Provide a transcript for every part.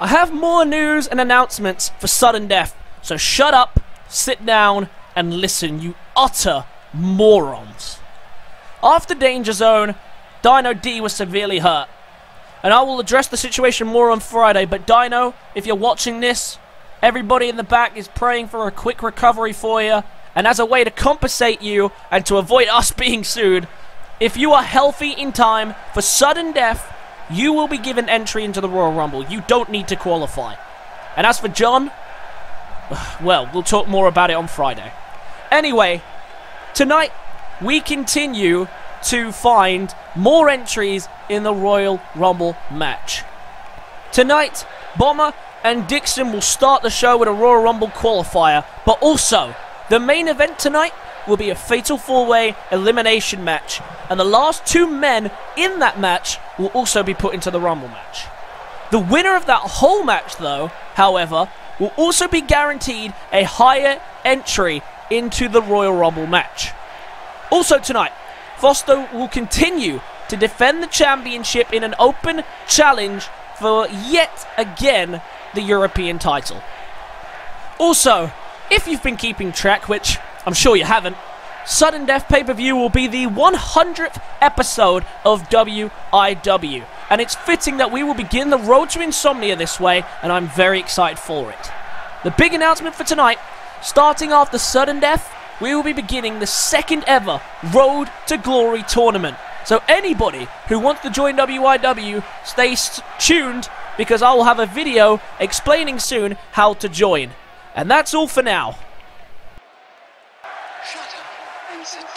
I have more news and announcements for sudden death, so shut up, sit down, and listen, you utter morons. After Danger Zone, Dino D was severely hurt, and I will address the situation more on Friday, but Dino, if you're watching this, everybody in the back is praying for a quick recovery for you, and as a way to compensate you and to avoid us being sued, if you are healthy in time for sudden death, you will be given entry into the Royal Rumble. You don't need to qualify. And as for John, well, we'll talk more about it on Friday. Anyway, tonight we continue to find more entries in the Royal Rumble match. Tonight, Bomber and Dicson will start the show with a Royal Rumble qualifier, but also the main event tonight will be a fatal four-way elimination match, and the last two men in that match will also be put into the Rumble match. The winner of that whole match, though, however, will also be guaranteed a higher entry into the Royal Rumble match. Also tonight, Foster will continue to defend the championship in an open challenge for yet again the European title. Also, if you've been keeping track, which I'm sure you haven't, Sudden Death pay-per-view will be the 100th episode of WIW, and it's fitting that we will begin the road to insomnia this way, and I'm very excited for it. The big announcement for tonight, starting after Sudden Death, we will be beginning the second ever Road to Glory tournament. So anybody who wants to join WIW, stay tuned, because I will have a video explaining soon how to join. And that's all for now. Shut up and sit down.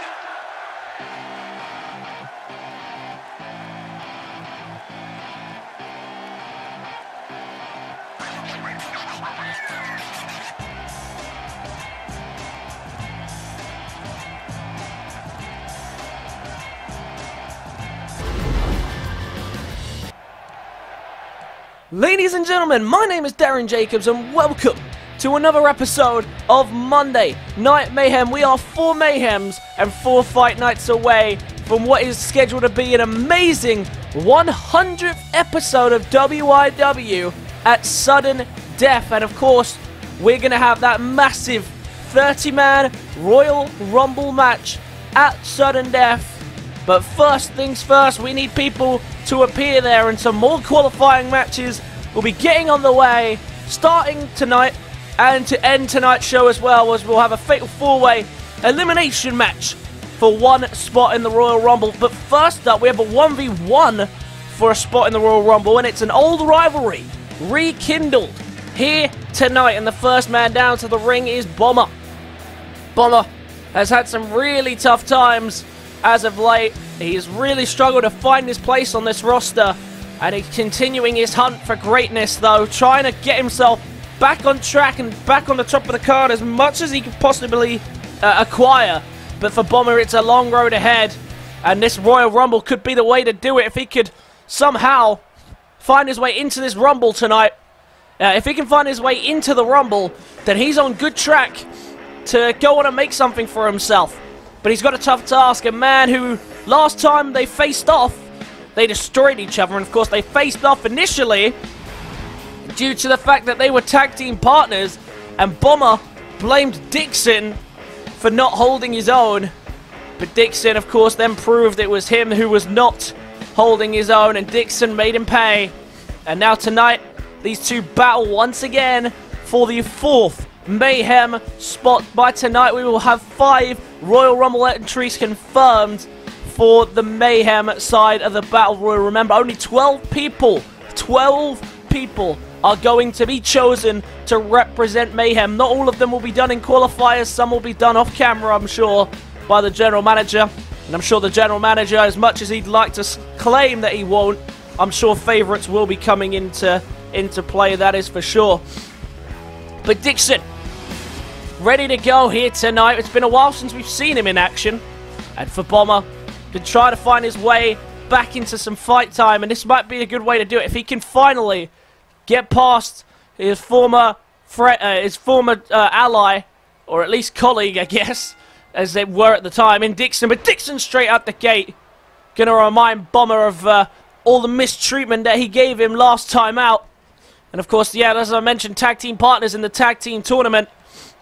Ladies and gentlemen, my name is Darren Jacobs and welcome to another episode of Monday Night Mayhem. We are 4 Mayhems and 4 fight nights away from what is scheduled to be an amazing 100th episode of WIW at Sudden Death. And of course, we're going to have that massive 30-man Royal Rumble match at Sudden Death. But first things first, we need people to appear there, and some more qualifying matches will be getting on the way, starting tonight and to end tonight's show as well, as we'll have a fatal 4-way elimination match for one spot in the Royal Rumble. But first up, we have a 1v1 for a spot in the Royal Rumble, and it's an old rivalry rekindled here tonight. And the first man down to the ring is Bomber. Bomber has had some really tough times as of late. He's really struggled to find his place on this roster. And he's continuing his hunt for greatness, though, trying to get himself back on track and back on the top of the card as much as he could possibly acquire. But for Bomber, it's a long road ahead, and this Royal Rumble could be the way to do it if he could somehow find his way into this Rumble tonight. If he can find his way into the Rumble, then he's on good track to go on and make something for himself. But he's got a tough task, a man who last time they faced off, they destroyed each other, and of course they faced off initially due to the fact that they were tag team partners, and Bomber blamed Dicson for not holding his own. But Dicson, of course, then proved it was him who was not holding his own, and Dicson made him pay. And now tonight, these two battle once again for the 4th Mayhem spot. By tonight, we will have 5 Royal Rumble entries confirmed for the Mayhem side of the Battle Royal. Remember, only 12 people are going to be chosen to represent Mayhem. Not all of them will be done in qualifiers. Some will be done off camera, I'm sure, by the general manager. And I'm sure the general manager, as much as he'd like to claim that he won't, I'm sure favourites will be coming into play, that is for sure. But Dicson, ready to go here tonight. It's been a while since we've seen him in action. And for Bomber to try to find his way back into some fight time, and this might be a good way to do it. If he can finally get past his former ally, or at least colleague, I guess, as they were at the time, in Dicson. But Dicson straight out the gate, going to remind Bomber of all the mistreatment that he gave him last time out. And of course, yeah, as I mentioned, tag team partners in the tag team tournament.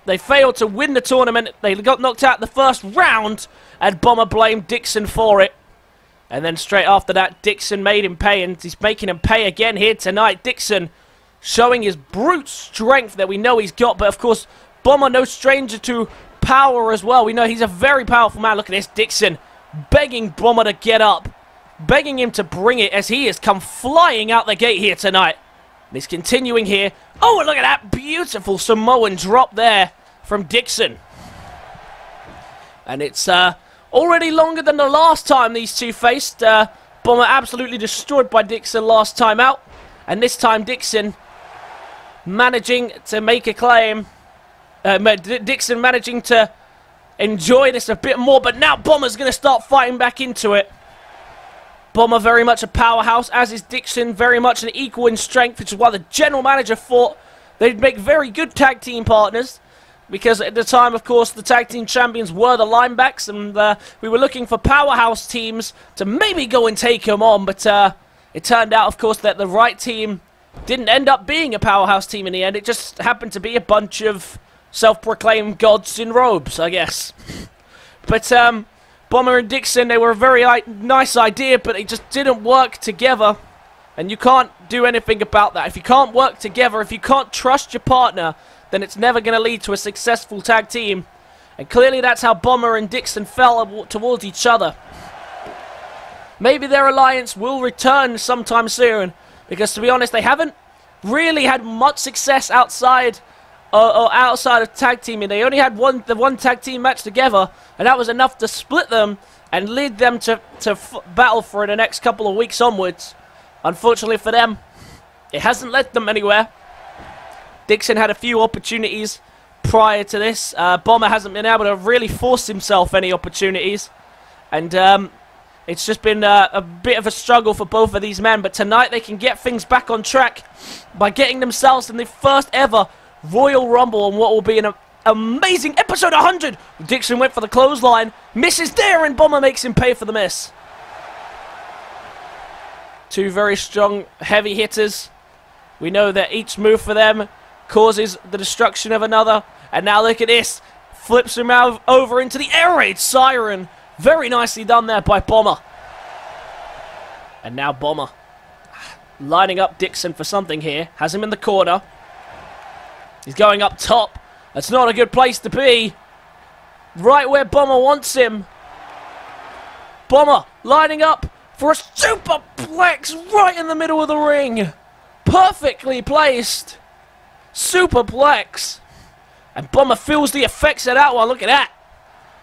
They failed to win the tournament. They got knocked out in the first round, and Bomber blamed Dicson for it. And then straight after that, Dicson made him pay, and he's making him pay again here tonight. Dicson showing his brute strength that we know he's got, but of course, Bomber no stranger to power as well. We know he's a very powerful man. Look at this, Dicson begging Bomber to get up, begging him to bring it as he has come flying out the gate here tonight. And he's continuing here. Oh, and look at that beautiful Samoan drop there from Dicson. And it's already longer than the last time these two faced. Bomber absolutely destroyed by Dicson last time out. And this time Dicson managing to make a claim. Dicson managing to enjoy this a bit more. But now Bomber's going to start fighting back into it. Bomber very much a powerhouse, as is Dicson, very much an equal in strength, which is why the general manager thought they'd make very good tag team partners. Because at the time, of course, the tag team champions were the Linebacks, and we were looking for powerhouse teams to maybe go and take them on. But it turned out, of course, that the right team didn't end up being a powerhouse team in the end. It just happened to be a bunch of self-proclaimed gods in robes, I guess. But Bomber and Dicson, they were a very nice idea, but they just didn't work together. And you can't do anything about that. If you can't work together, if you can't trust your partner, then it's never going to lead to a successful tag team. And clearly that's how Bomber and Dicson fell towards each other. Maybe their alliance will return sometime soon, because to be honest, they haven't really had much success outside of tag teaming. They only had the one tag team match together, and that was enough to split them and lead them to battle for the next couple of weeks onwards. Unfortunately for them, it hasn't led them anywhere. Dicson had a few opportunities prior to this. Bomber hasn't been able to really force himself any opportunities. And it's just been a bit of a struggle for both of these men. But tonight they can get things back on track by getting themselves in the first ever Royal Rumble on what will be an amazing episode 100. Dicson went for the clothesline, misses there, and Bomber makes him pay for the miss. Two very strong, heavy hitters. We know that each move for them causes the destruction of another. And now look at this. Flips him out over into the air raid siren. Very nicely done there by Bomber. And now Bomber lining up Dicson for something here. Has him in the corner. He's going up top. That's not a good place to be. Right where Bomber wants him. Bomber lining up for a superplex right in the middle of the ring. Perfectly placed. superplex. And Bomber feels the effects of that one. Look at that.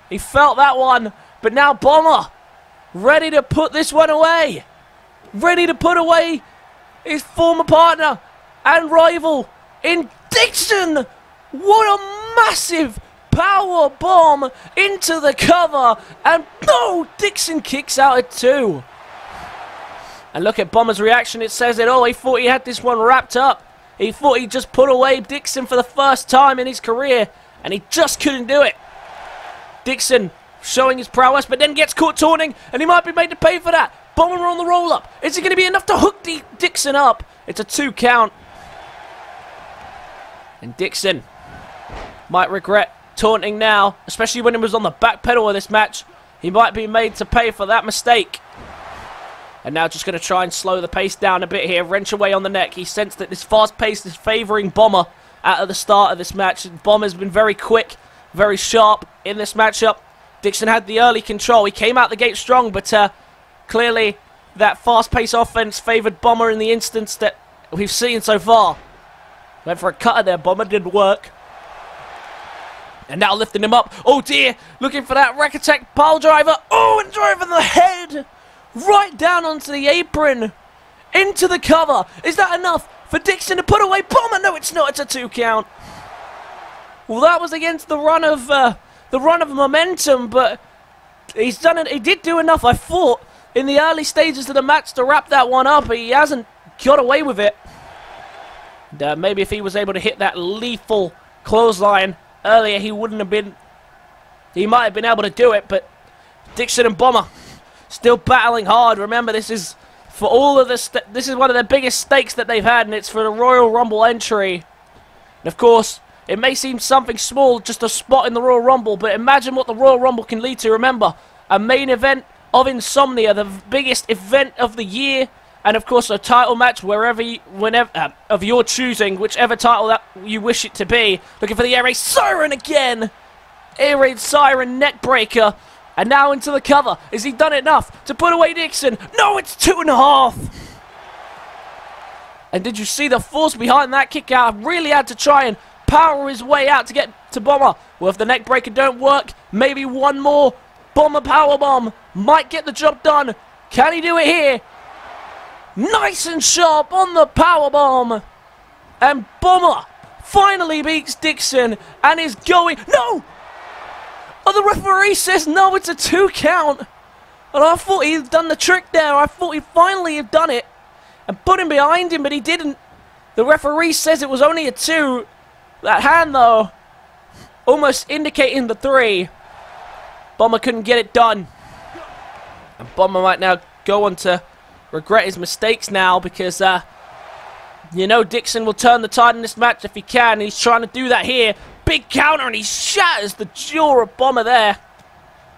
He felt that one. But now Bomber ready to put this one away. Ready to put away his former partner and rival in Dicson. What a massive power bomb into the cover. And no, Dicson kicks out at 2. And look at Bomber's reaction. It says it all. He thought he had this one wrapped up. He thought he just put away Dicson for the first time in his career, and he just couldn't do it. Dicson showing his prowess, but then gets caught taunting, and he might be made to pay for that. Bomber on the roll-up. Is it going to be enough to hook Dicson up? It's a 2 count. And Dicson might regret taunting now, especially when he was on the back pedal of this match. He might be made to pay for that mistake. And now just going to try and slow the pace down a bit here. Wrench away on the neck. He sensed that this fast pace is favouring Bomber out of the start of this match. Bomber's been very quick, very sharp in this matchup. Dicson had the early control. He came out the gate strong, but clearly that fast pace offense favoured Bomber in the instance that we've seen so far. Went for a cutter there. Bomber didn't work. And now lifting him up. Oh dear. Looking for that rack attack pile driver. Oh, and driving the head right down onto the apron, into the cover. Is that enough for Dicson to put away Bomber? No, it's not. It's a 2 count. Well, that was against the run of momentum, but he's done it. He did do enough, I thought, in the early stages of the match to wrap that one up. But he hasn't got away with it. And, maybe if he was able to hit that lethal clothesline earlier, he wouldn't have been. He might have been able to do it, but Dicson and Bomber still battling hard. Remember, this is for all of the. This is one of the biggest stakes that they've had, and it's for the Royal Rumble entry. And of course, it may seem something small, just a spot in the Royal Rumble, but imagine what the Royal Rumble can lead to. Remember, a main event of Insomnia, the biggest event of the year, and of course a title match whenever of your choosing, whichever title that you wish it to be. Looking for the Air Raid Siren again. Air Raid Siren neck breaker. And now into the cover. Has he done enough to put away Dicson? No, it's 2.5. And did you see the force behind that kick out? Really had to try and power his way out to get to Bomber. Well, if the neck breaker don't work, maybe one more Bomber power bomb might get the job done. Can he do it here? Nice and sharp on the power bomb. And Bomber finally beats Dicson and is going. No! Oh, the referee says no, it's a 2 count. And I thought he'd done the trick there. I thought he'd finally have done it and put him behind him, but he didn't. The referee says it was only a 2. That hand, though, almost indicating the 3. Bomber couldn't get it done. And Bomber might now go on to regret his mistakes now because, you know, Dicson will turn the tide in this match if he can. He's trying to do that here. Big counter, and he shatters the jaw of Bomber there.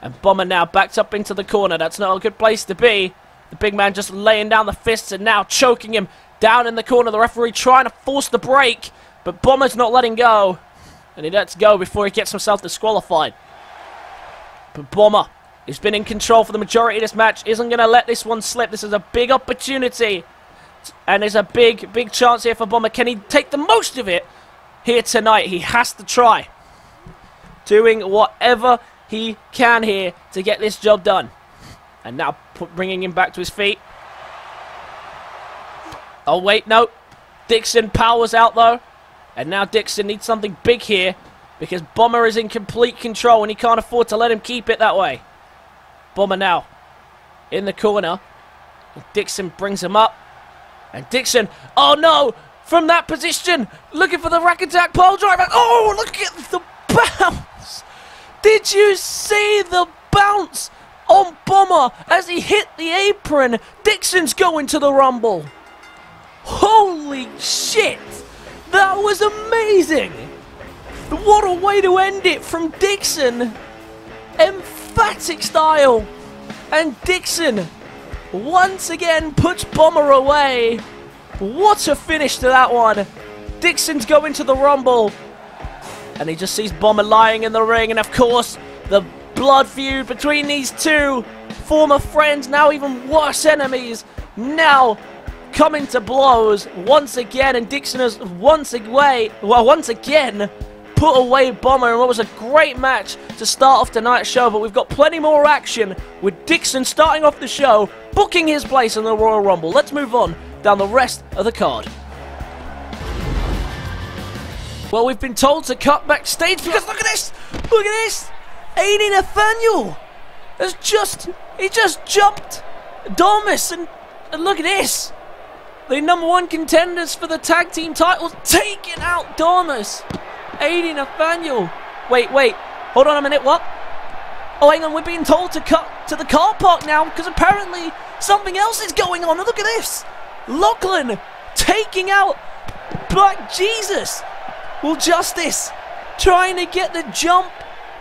And Bomber now backed up into the corner. That's not a good place to be. The big man just laying down the fists and now choking him down in the corner. The referee trying to force the break, but Bomber's not letting go. And he lets go before he gets himself disqualified. But Bomber, who's been in control for the majority of this match, isn't going to let this one slip. This is a big opportunity. And there's a big chance here for Bomber. Can he take the most of it here tonight? He has to try. Doing whatever he can here to get this job done. And now bringing him back to his feet. Oh, wait, no. Dicson powers out, though. And now Dicson needs something big here because Bomber is in complete control and he can't afford to let him keep it that way. Bomber now in the corner. Dicson brings him up. And Dicson, oh no, from that position, looking for the rack attack pole driver. Oh, look at the bounce. Did you see the bounce on Bomber as he hit the apron? Dixon's going to the Rumble. Holy shit. That was amazing. What a way to end it from Dicson. Emphatic style. And Dicson once again puts Bomber away. What a finish to that one. Dixon's going to the Rumble. And he just sees Bomber lying in the ring. And of course, the blood feud between these two former friends, now even worse enemies, now coming to blows once again, and Dicson has once again put away Bomber in what was a great match to start off tonight's show. But we've got plenty more action with Dicson starting off the show, booking his place in the Royal Rumble. Let's move on down the rest of the card. Well, we've been told to cut backstage because look at this! Look at this! AD Nathaniel has just jumped Domus, and look at this! The #1 contenders for the tag team titles taking out Domus. AD Nathaniel. Wait, hold on a minute, what? Oh, hang on, we're being told to cut to the car park now because apparently something else is going on. And look at this! Lachlan taking out Black Jesus. Well, Justice trying to get the jump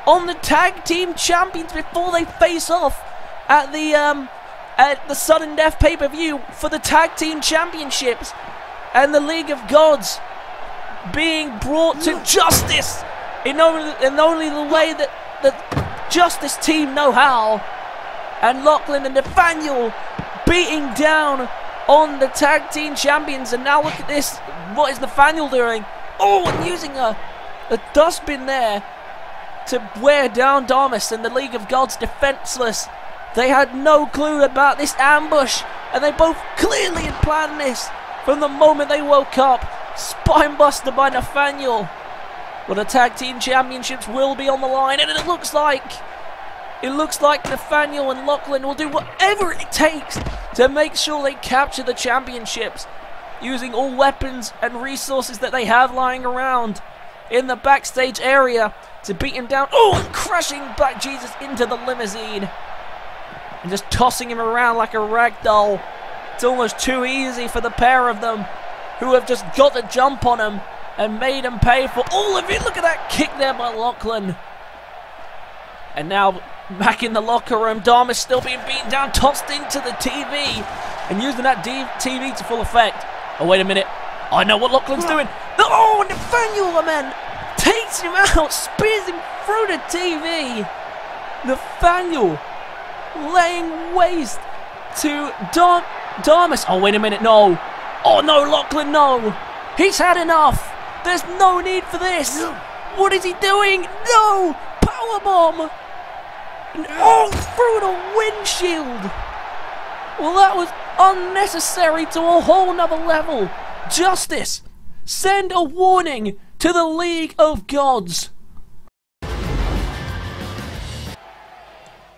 on the tag team champions before they face off at the Sudden Death pay-per-view for the tag team championships, and the League of Gods being brought to Justice in only the way that the Justice team know how, and Lachlan and Nathaniel beating down on the tag team champions. And now look at this, what is Nathaniel doing? Oh, and using a dustbin there to wear down Domus, and the League of Gods defenseless. They had no clue about this ambush, and they both clearly had planned this from the moment they woke up. Spinebuster by Nathaniel. Well, the tag team championships will be on the line, and it looks like Nathaniel and Lachlan will do whatever it takes to make sure they capture the championships, using all weapons and resources that they have lying around in the backstage area to beat him down. Oh, and crashing Black Jesus into the limousine and just tossing him around like a rag doll. It's almost too easy for the pair of them, who have just got the jump on him and made him pay for all of it. Look at that kick there by Lachlan. And now back in the locker room, Dom is still being beaten down, tossed into the TV, and using that TV to full effect. Oh, wait a minute. I know what Lachlan's doing. Oh, Nathaniel, the man, takes him out, spears him through the TV. Nathaniel laying waste to Domus. Oh, wait a minute, no. Oh, no, Lachlan, no. He's had enough. There's no need for this. What is he doing? No. Powerbomb. Oh, through the windshield. Well, that was unnecessary to a whole nother level. Justice, send a warning to the League of Gods.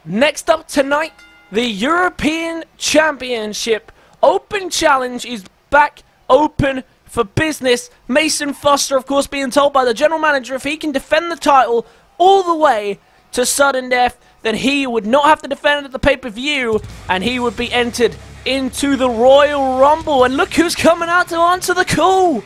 Next up tonight, the European Championship Open Challenge is back open for business. Mason Foster, of course, being told by the general manager if he can defend the title all the way to sudden death, then he would not have to defend it at the pay-per-view, and he would be entered into the Royal Rumble. And look who's coming out to answer the call.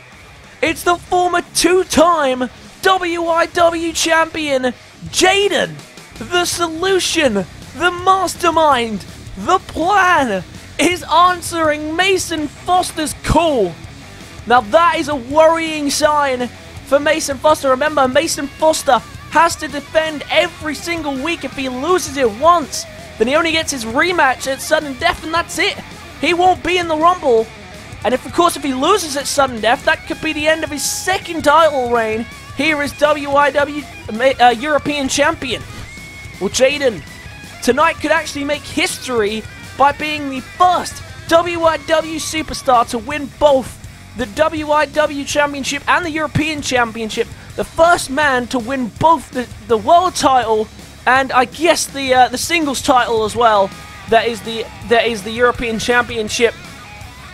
It's the former two-time WIW champion, Jaden. The solution, the mastermind, the plan is answering Mason Foster's call. Now that is a worrying sign for Mason Foster. Remember, Mason Foster has to defend every single week. If he loses it once, then he only gets his rematch at sudden death, and that's it. He won't be in the Rumble. And if he loses at sudden death, that could be the end of his second title reign here as WIW European Champion. Well, Jaden tonight could actually make history by being the first WIW superstar to win both the WIW Championship and the European Championship. The first man to win both the world title and I guess the singles title as well. That is the European Championship.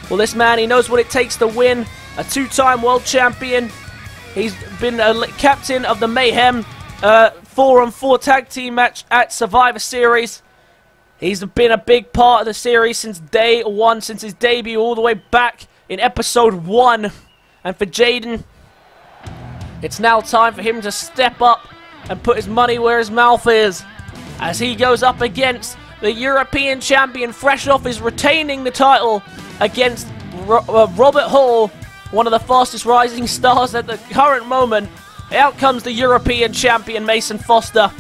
Well, this man, he knows what it takes to win. A two-time world champion. He's been a captain of the Mayhem 4-on-4 tag team match at Survivor Series. He's been a big part of the series since day one, since his debut all the way back in episode 1. And for Jaden, it's now time for him to step up and put his money where his mouth is, as he goes up against the European champion, fresh off his retaining the title against Robert Hall, one of the fastest rising stars at the current moment. Out comes the European champion, Mason Foster,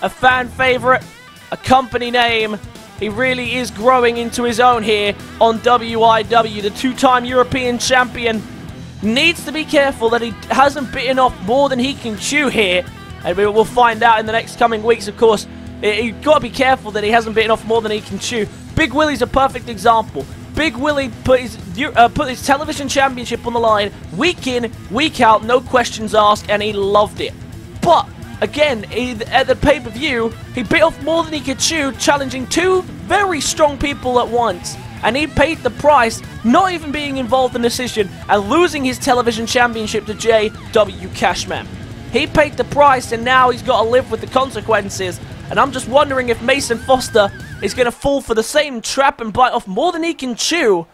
a fan favorite, a company name, He really is growing into his own here on WIW. The two-time European champion needs to be careful that he hasn't bitten off more than he can chew here. And we will find out in the next coming weeks, of course. You've got to be careful that he hasn't bitten off more than he can chew. Big Willie's a perfect example. Big Willie put his television championship on the line week in, week out, no questions asked, and he loved it. But again, at the pay-per-view, he bit off more than he could chew, challenging two very strong people at once. And he paid the price, not even being involved in the decision, and losing his television championship to JW Cashman. He paid the price, and now he's got to live with the consequences. And I'm just wondering if Mason Foster is going to fall for the same trap and bite off more than he can chew,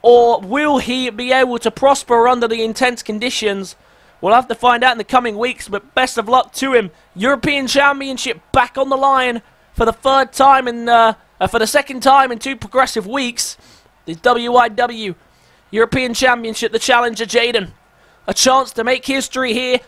or will he be able to prosper under the intense conditions? We'll have to find out in the coming weeks, but best of luck to him. European Championship back on the line for the second time in 2 progressive weeks. The WIW European Championship, the challenger Jaden. A chance to make history here,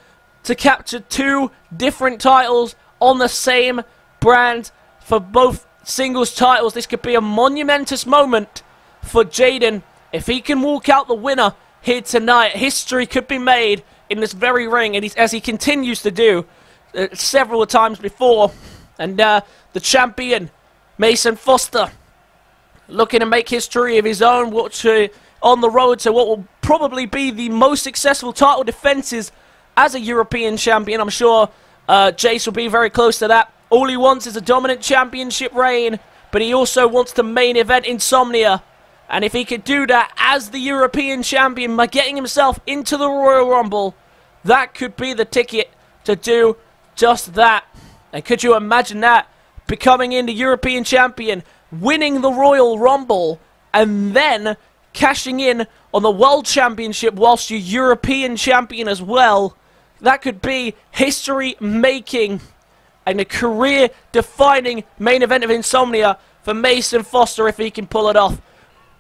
to capture 2 different titles on the same brand for both singles titles. This could be a monumentous moment for Jaden. If he can walk out the winner here tonight, history could be made in this very ring, and as he continues to do several times before. And the champion, Mason Foster, looking to make history of his own, on the road to what will probably be the most successful title defenses as a European champion. I'm sure Jace will be very close to that. All he wants is a dominant championship reign, but he also wants to main event Insomnia. And if he could do that as the European champion by getting himself into the Royal Rumble, that could be the ticket to do just that. And could you imagine that? Becoming the European champion, winning the Royal Rumble, and then cashing in on the World Championship whilst you're European champion as well. That could be history-making and a career-defining main event of Insomnia for Mason Foster if he can pull it off.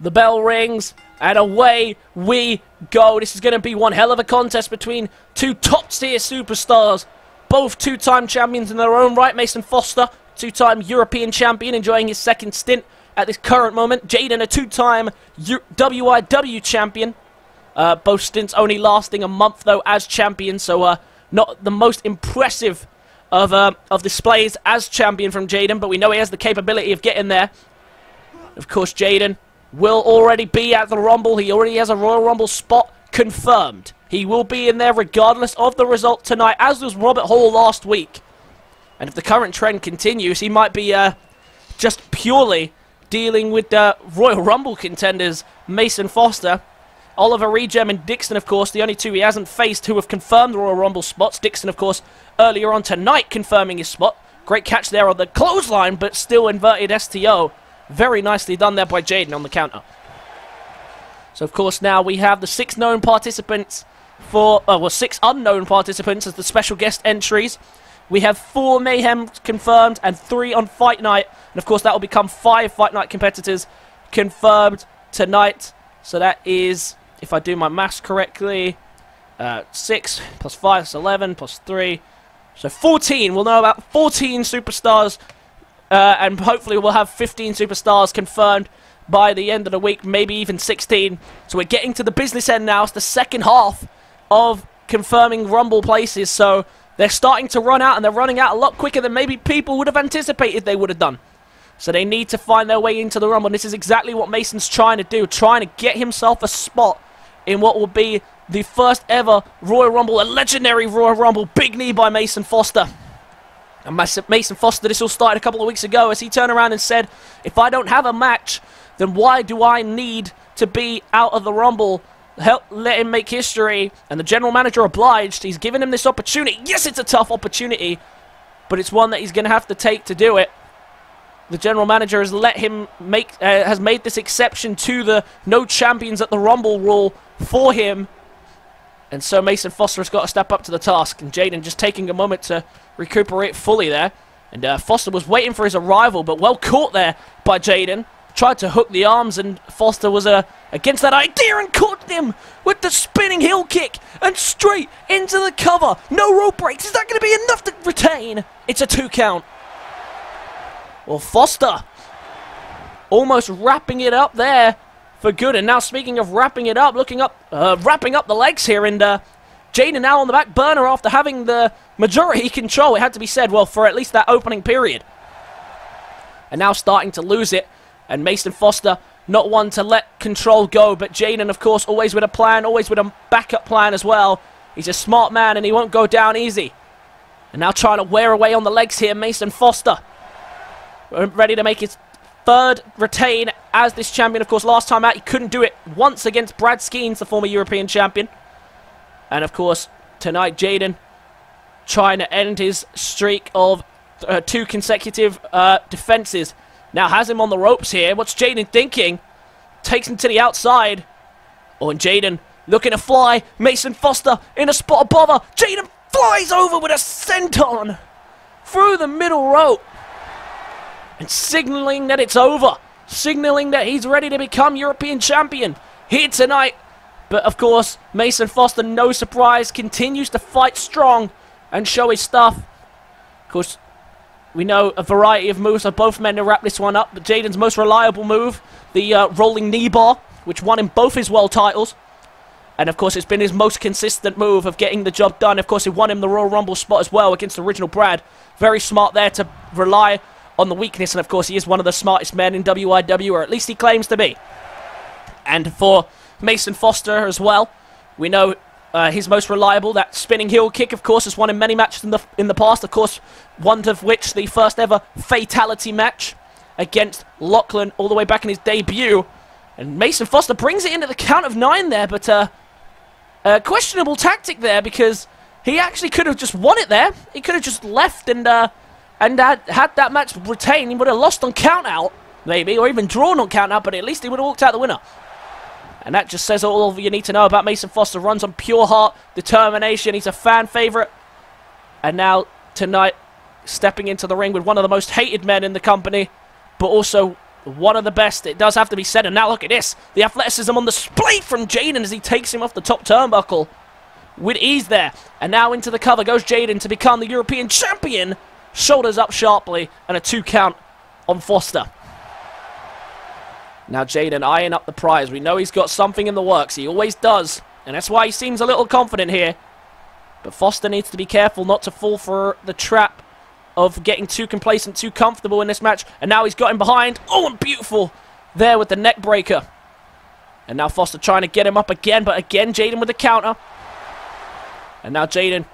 The bell rings, and away we go. This is going to be one hell of a contest between 2 top-tier superstars. Both 2-time champions in their own right. Mason Foster, 2-time European champion, enjoying his second stint at this current moment. Jaden, a 2-time WIW champion. Both stints only lasting a month, though, as champion, so not the most impressive of displays as champion from Jaden, but we know he has the capability of getting there. Of course, Jaden will already be at the Rumble. He already has a Royal Rumble spot confirmed. He will be in there regardless of the result tonight, as was Robert Hall last week. And if the current trend continues, he might be just purely dealing with the Royal Rumble contenders, Mason Foster, Oliver Regem, and Dicson, of course, the only 2 he hasn't faced who have confirmed the Royal Rumble spots. Dicson, of course, earlier on tonight confirming his spot. Great catch there on the clothesline, but still inverted STO. Very nicely done there by Jaden on the counter. So, of course, now we have the 6 known participants for... 6 unknown participants as the special guest entries. We have 4 Mayhem confirmed and 3 on Fight Night. And, of course, that will become 5 Fight Night competitors confirmed tonight. So that is, if I do my maths correctly, 6 plus 5 is 11 plus 3. So 14. We'll know about 14 superstars. And hopefully we'll have 15 superstars confirmed by the end of the week, maybe even 16. So we're getting to the business end now. It's the second half of confirming Rumble places. So they're starting to run out, and they're running out a lot quicker than maybe people would have anticipated they would have done. So they need to find their way into the Rumble. And this is exactly what Mason's trying to do, trying to get himself a spot in what will be the first ever Royal Rumble, a legendary Royal Rumble. Big knee by Mason Foster. And Mason Foster, this all started a couple of weeks ago as he turned around and said, if I don't have a match, then why do I need to be out of the Rumble? Let him make history. And the general manager obliged. He's given him this opportunity. Yes, it's a tough opportunity, but it's one that he's going to have to take to do it. The general manager has let him has made this exception to the no champions at the Rumble rule for him. And so Mason Foster has got to step up to the task. And Jaden just taking a moment to recuperate fully there. And Foster was waiting for his arrival, but well caught there by Jaden. Tried to hook the arms, and Foster was against that idea and caught him with the spinning heel kick. And straight into the cover. No rope breaks. Is that going to be enough to retain? It's a 2 count. Well, Foster almost wrapping it up there for good. And now speaking of wrapping it up, wrapping up the legs here, and Jaden now on the back burner after having the majority control, it had to be said, well, for at least that opening period. And now starting to lose it, and Mason Foster not one to let control go, but Jaden, of course, always with a plan, always with a backup plan as well. He's a smart man, and he won't go down easy. And now trying to wear away on the legs here, Mason Foster. Ready to make his third retain as this champion. Of course, last time out, he couldn't do it once against Brad Skeens, the former European champion. And, of course, tonight, Jaden trying to end his streak of 2 consecutive defenses. Now has him on the ropes here. What's Jaden thinking? Takes him to the outside. Oh, and Jaden looking to fly. Mason Foster in a spot of bother. Jaden flies over with a senton through the middle rope. And signaling that it's over. Signaling that he's ready to become European champion here tonight. But, of course, Mason Foster, no surprise, continues to fight strong and show his stuff. Of course, we know a variety of moves of both men to wrap this one up. But Jaden's most reliable move, the rolling knee bar, which won him both his world titles. And, of course, it's been his most consistent move of getting the job done. Of course, it won him the Royal Rumble spot as well against the original Brad. Very smart there to rely on the weakness. And, of course, he is one of the smartest men in WIW, or at least he claims to be. And for Mason Foster as well, we know his most reliable, that spinning heel kick, of course, has won him many matches in the past. Of course, one of which the first ever fatality match against Lachlan all the way back in his debut. And Mason Foster brings it into the count of 9 there, but questionable tactic there, because he actually could have just won it there. He could have just left and had that match retained. He would have lost on count out, maybe, or even drawn on count out, but at least he would have walked out the winner. And that just says all you need to know about Mason Foster. Runs on pure heart, determination. He's a fan favorite. And now, tonight, stepping into the ring with one of the most hated men in the company, but also one of the best. It does have to be said. And now look at this. The athleticism on display from Jaden as he takes him off the top turnbuckle with ease there. And now into the cover goes Jaden to become the European champion. Shoulders up sharply, and a 2 count on Foster. Now Jaden eyeing up the prize. We know he's got something in the works. He always does. And that's why he seems a little confident here. But Foster needs to be careful not to fall for the trap of getting too complacent, too comfortable in this match. And now he's got him behind. Oh, and beautiful there with the neck breaker. And now Foster trying to get him up again. But again, Jaden with the counter. And now Jaden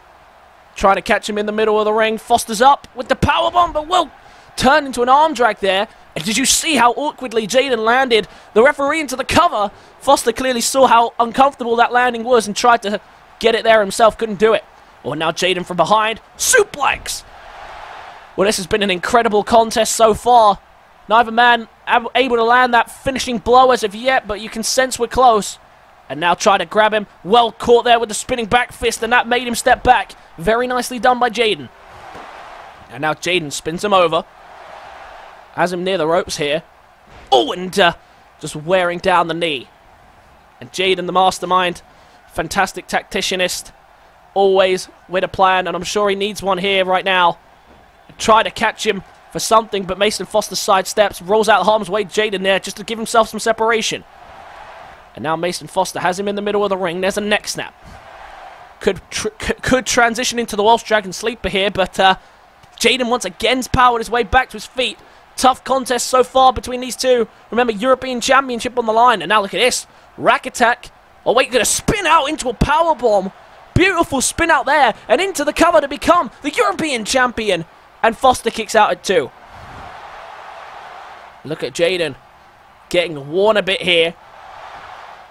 trying to catch him in the middle of the ring. Foster's up with the powerbomb, but will turn into an arm drag there. And did you see how awkwardly Jaden landed the referee into the cover? Foster clearly saw how uncomfortable that landing was and tried to get it there himself. Couldn't do it. Oh, now Jaden from behind. Suplex! Well, this has been an incredible contest so far. Neither man able to land that finishing blow as of yet, but you can sense we're close. And now try to grab him. Well caught there with the spinning back fist, and that made him step back. Very nicely done by Jaden. And now Jaden spins him over. Has him near the ropes here. Oh, and just wearing down the knee. And Jaden, the mastermind, fantastic tacticianist, always with a plan, and I'm sure he needs one here right now. Try to catch him for something, but Mason Foster sidesteps, rolls out harm's way. Jaden there just to give himself some separation. And now Mason Foster has him in the middle of the ring. There's a neck snap. Could transition into the Welsh Dragon Sleeper here, but Jaden once again's powered his way back to his feet. Tough contest so far between these two. Remember, European Championship on the line. And now look at this. Rack attack. Oh, wait, going to spin out into a powerbomb. Beautiful spin out there. And into the cover to become the European Champion. And Foster kicks out at 2. Look at Jaden getting worn a bit here.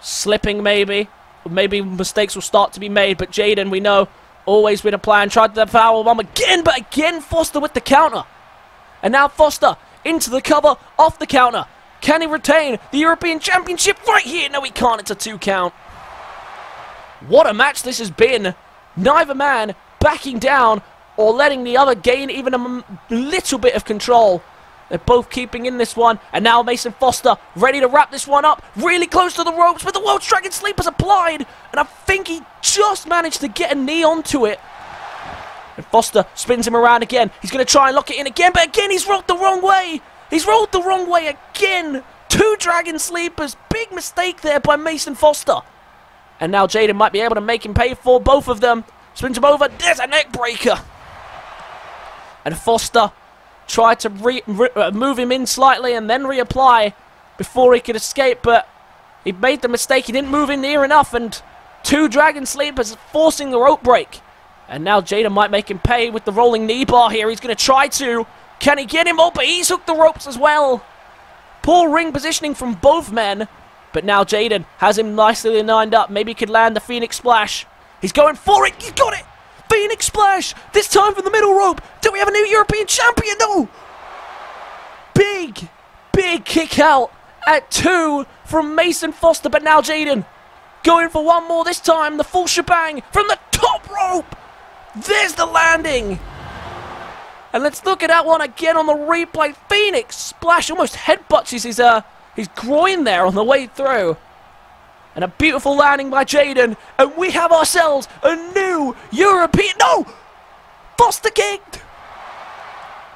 Slipping maybe. Maybe mistakes will start to be made. But Jaden, we know, always with a plan. Tried the powerbomb again. But again, Foster with the counter. And now Foster into the cover, off the counter. Can he retain the European Championship right here? No, he can't. It's a 2 count. What a match this has been. Neither man backing down or letting the other gain even a little bit of control. They're both keeping in this one. And now Mason Foster ready to wrap this one up. Really close to the ropes, but the Welsh Dragon Sleeper's applied. And I think he just managed to get a knee onto it. And Foster spins him around again. He's going to try and lock it in again, but again he's rocked the wrong way. He's rolled the wrong way again. 2 Dragon Sleepers. Big mistake there by Mason Foster. And now Jaden might be able to make him pay for both of them. Spins him over. There's a neck breaker. And Foster tried to move him in slightly and then reapply before he could escape, but he made the mistake. He didn't move in near enough, and 2 Dragon Sleepers forcing the rope break. And now Jaden might make him pay with the rolling knee bar here. He's going to try to. Can he get him? Oh, but he's hooked the ropes as well. Poor ring positioning from both men. But now Jaden has him nicely lined up. Maybe he could land the Phoenix Splash. He's going for it. He's got it. Phoenix Splash. This time from the middle rope. Do we have a new European champion? No. Big kick out at 2 from Mason Foster. But now Jaden going for one more this time. The full shebang from the top rope. There's the landing. And let's look at that one again on the replay. Phoenix Splash almost headbutts his groin there on the way through. And a beautiful landing by Jaden. And we have ourselves a new European... No! Foster kicked!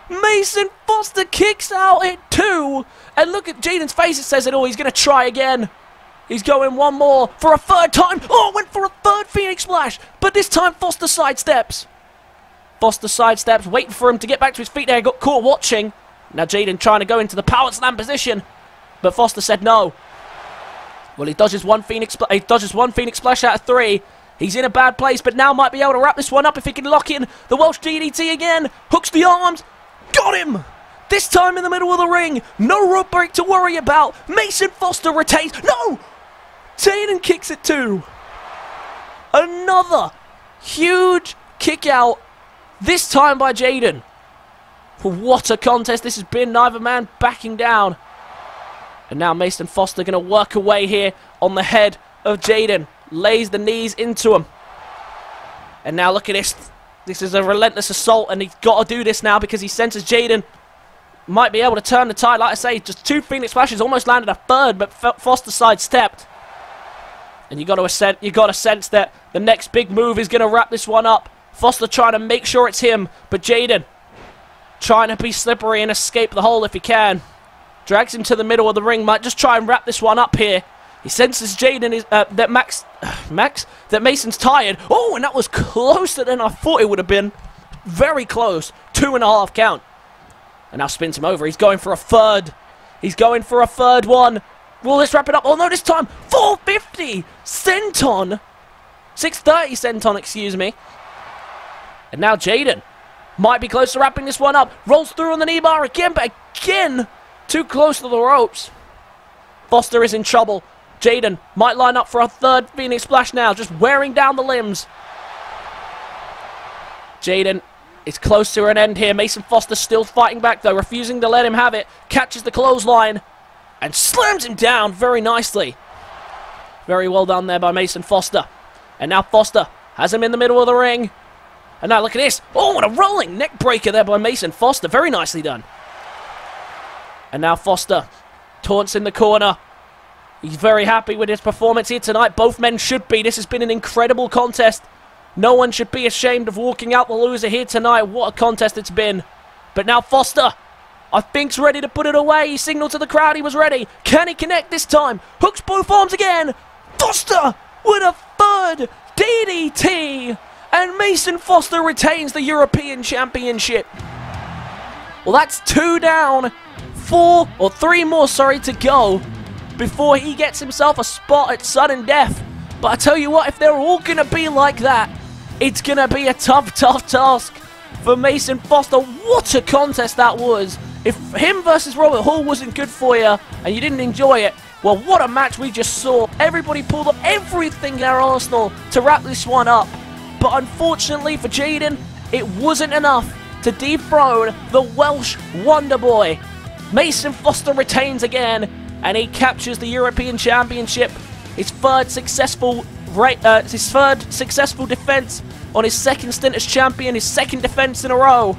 Mason Foster kicks out at 2. And look at Jaden's face. It says it all. He's going to try again. He's going one more for a 3rd time. Oh, went for a 3rd Phoenix Splash. But this time Foster sidesteps. Foster sidesteps, waiting for him to get back to his feet there. Got caught watching. Now Jaden trying to go into the power slam position. But Foster said no. Well, he dodges one Phoenix Splash out of 3. He's in a bad place, but now might be able to wrap this one up if he can lock in the Welsh DDT again. Hooks the arms. Got him! This time in the middle of the ring. No rope break to worry about. Mason Foster retains. No! Jaden kicks it too. Another huge kick out. This time by Jaden. What a contest this has been. Neither man backing down. And now Mason Foster going to work away here on the head of Jaden. Lays the knees into him. And now look at this. This is a relentless assault, and he's got to do this now because he senses Jaden might be able to turn the tide. Like I say, just 2 Phoenix Splashes, almost landed a 3rd, but Foster sidestepped. And you got to sense that the next big move is going to wrap this one up. Foster trying to make sure it's him, but Jaden trying to be slippery and escape the hole if he can. Drags him to the middle of the ring, might just try and wrap this one up here. He senses Jaden is that Mason's tired. Oh, and that was closer than I thought it would have been. Very close. 2.5 count. And now spins him over. He's going for a 3rd. He's going for a 3rd one. Will this wrap it up? Oh no, this time 450 Senton. 630 Senton, excuse me. And now Jaden might be close to wrapping this one up. Rolls through on the knee bar again, but again, too close to the ropes. Foster is in trouble. Jaden might line up for a 3rd Phoenix Splash now, just wearing down the limbs. Jaden is close to an end here. Mason Foster still fighting back though, refusing to let him have it. Catches the clothesline and slams him down very nicely. Very well done there by Mason Foster. And now Foster has him in the middle of the ring. And now look at this. Oh, what a rolling neck breaker there by Mason Foster. Very nicely done. And now Foster taunts in the corner. He's very happy with his performance here tonight. Both men should be. This has been an incredible contest. No one should be ashamed of walking out the loser here tonight. What a contest it's been. But now Foster, I think's ready to put it away. He signaled to the crowd he was ready. Can he connect this time? Hooks both arms again. Foster with a 3rd DDT. And Mason Foster retains the European Championship. Well, that's 2 down. 3 more, to go before he gets himself a spot at sudden death. But I tell you what, if they're all going to be like that, it's going to be a tough task for Mason Foster. What a contest that was. If him versus Robert Hall wasn't good for you and you didn't enjoy it, well, what a match we just saw. Everybody pulled up everything in their arsenal to wrap this one up. But unfortunately for Jaden, it wasn't enough to dethrone the Welsh Wonder Boy. Mason Foster retains again, and he captures the European Championship. His 3rd successful defense on his 2nd stint as champion, his 2nd defense in a row.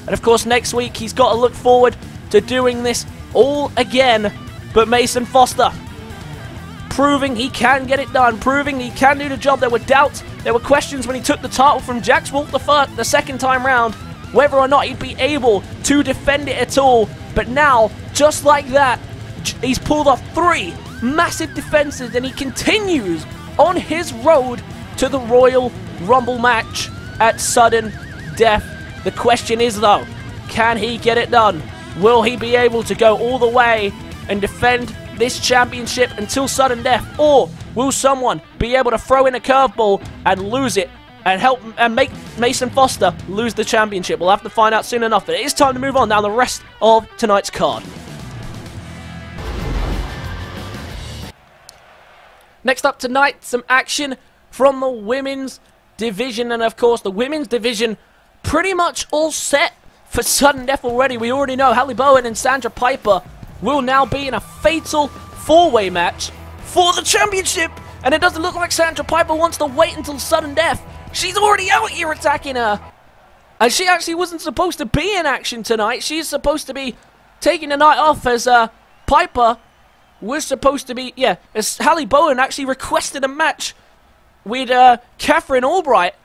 And of course, next week he's got to look forward to doing this all again. But Mason Foster, proving he can get it done, proving he can do the job. There were doubts, there were questions when he took the title from Jax Wolf the 2nd time round, whether or not he'd be able to defend it at all. But now, just like that, he's pulled off 3 massive defenses, and he continues on his road to the Royal Rumble match at sudden death. The question is, though, can he get it done? Will he be able to go all the way and defend this championship until sudden death, or will someone be able to throw in a curveball and lose it and help and make Mason Foster lose the championship? We'll have to find out soon enough. But it is time to move on down the rest of tonight's card. Next up tonight, some action from the women's division, and of course the women's division pretty much all set for sudden death already. We already know Hallie Bowen and Sandra Piper will now be in a fatal 4-way match for the championship, and it doesn't look like Sandra Piper wants to wait until sudden death. She's already out here attacking her, and she actually wasn't supposed to be in action tonight. She's supposed to be taking the night off, as Piper was supposed to be, as Hallie Bowen actually requested a match with Katherine Albright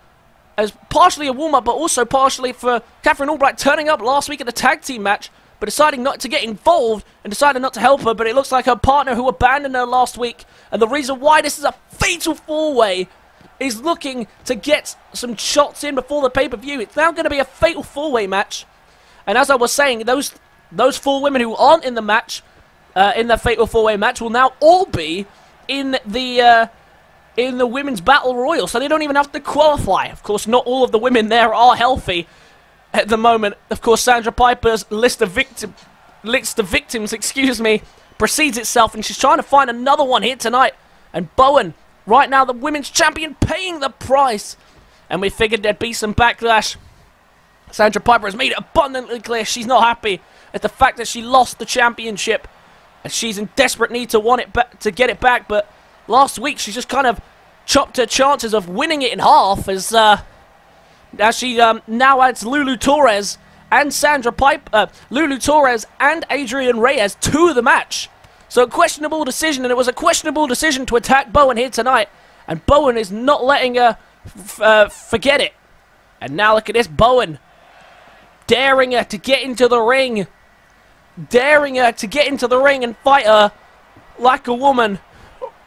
as partially a warm-up, but also partially for Katherine Albright turning up last week at the tag team match, but deciding not to get involved and decided not to help her. But it looks like her partner, who abandoned her last week, and the reason why this is a fatal 4-way, is looking to get some shots in before the pay-per-view. It's now going to be a fatal 4-way match, and as I was saying, those 4 women who aren't in the match, in the fatal 4-way match, will now all be in the women's battle royal, so they don't even have to qualify. Of course, not all of the women there are healthy at the moment. Of course, Sandra Piper's list of victims, excuse me, precedes itself, and she's trying to find another one here tonight. And Bowen, right now the women's champion, paying the price, and we figured there'd be some backlash. Sandra Piper has made it abundantly clear she's not happy at the fact that she lost the championship, and she's in desperate need to get it back. But last week she just kind of chopped her chances of winning it in half, as she now adds Lulu Torres and Lulu Torres and Adrian Reyes to the match. So a questionable decision, and it was a questionable decision to attack Bowen here tonight, and Bowen is not letting her forget it. And now look at this, Bowen daring her to get into the ring, and fight her like a woman,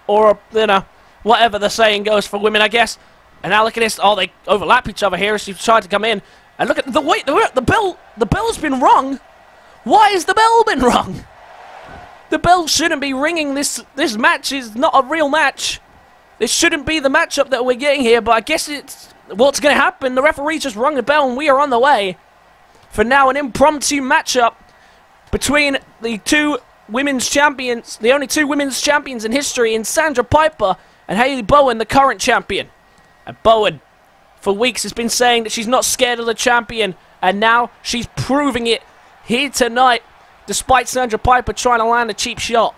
or, you know, whatever the saying goes for women, I guess. And now look at this. Oh, they overlap each other here as she tried to come in. And look at the bell. The bell's been rung. Why has the bell been rung? The bell shouldn't be ringing. This match is not a real match. This shouldn't be the matchup that we're getting here, but I guess it's what's going to happen. The referee just rung the bell, and we are on the way for now an impromptu matchup between the two women's champions, the only 2 women's champions in history, in Sandra Piper and Hallie Bowen, the current champion. And Bowen, for weeks, has been saying that she's not scared of the champion, and now she's proving it here tonight, despite Sandra Piper trying to land a cheap shot.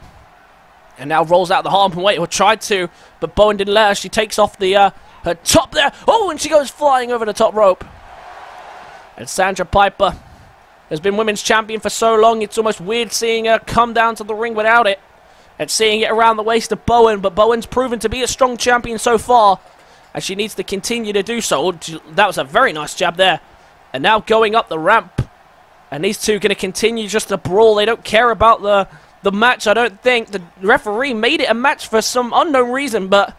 And now rolls out the harm weight, or tried to, but Bowen didn't let her. She takes off the her top there. Oh, and she goes flying over the top rope. And Sandra Piper has been women's champion for so long, it's almost weird seeing her come down to the ring without it, and seeing it around the waist of Bowen. But Bowen's proven to be a strong champion so far, and she needs to continue to do so. Oh, that was a very nice jab there. And now going up the ramp, and these two going to continue just to brawl. They don't care about the match, I don't think. The referee made it a match for some unknown reason, but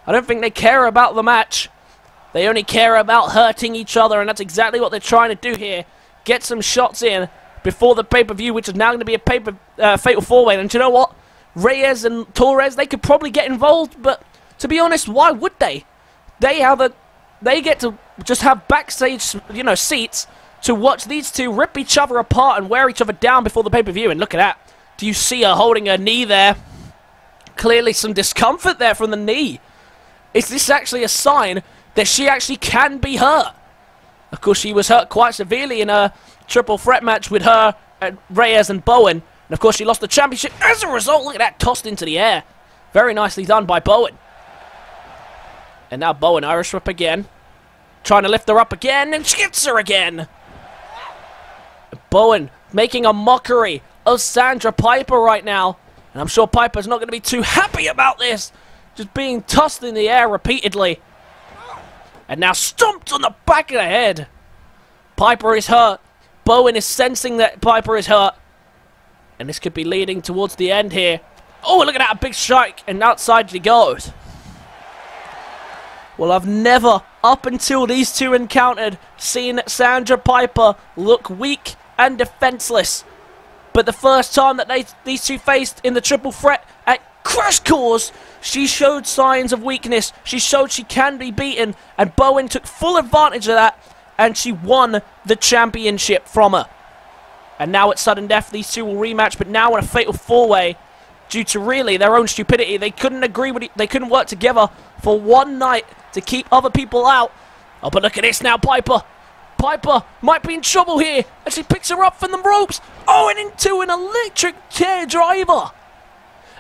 I don't think they care about the match. They only care about hurting each other, and that's exactly what they're trying to do here. Get some shots in before the pay-per-view, which is now going to be a fatal 4-way. And do you know what? Reyes and Torres, they could probably get involved, but to be honest, why would they? They get to just have backstage, you know, seats to watch these two rip each other apart and wear each other down before the pay-per-view. And look at that. Do you see her holding her knee there? Clearly some discomfort there from the knee. Is this actually a sign that she actually can be hurt? Of course, she was hurt quite severely in a triple threat match with her, Reyes and Bowen. And of course, she lost the championship as a result. Look at that, tossed into the air. Very nicely done by Bowen. And now Bowen, Irish whip again. Trying to lift her up again, and she gets her again. Bowen making a mockery of Sandra Piper right now. And I'm sure Piper's not going to be too happy about this. Just being tossed in the air repeatedly. And now stomped on the back of the head. Piper is hurt. Bowen is sensing that Piper is hurt. And this could be leading towards the end here. Oh, look at that, a big strike, and outside she goes. Well, I've never, up until these two encountered, seen Sandra Piper look weak and defenseless. But the first time that these two faced in the triple threat at Crash Course, she showed signs of weakness. She showed she can be beaten, and Bowen took full advantage of that, and she won the championship from her. And now at sudden death, these two will rematch, but now in a fatal four-way, due to really their own stupidity. They couldn't agree with it. They couldn't work together for one night to keep other people out. Oh, but look at this now, Piper. Piper might be in trouble here, and she picks her up from the ropes. Oh, and into an electric chair driver.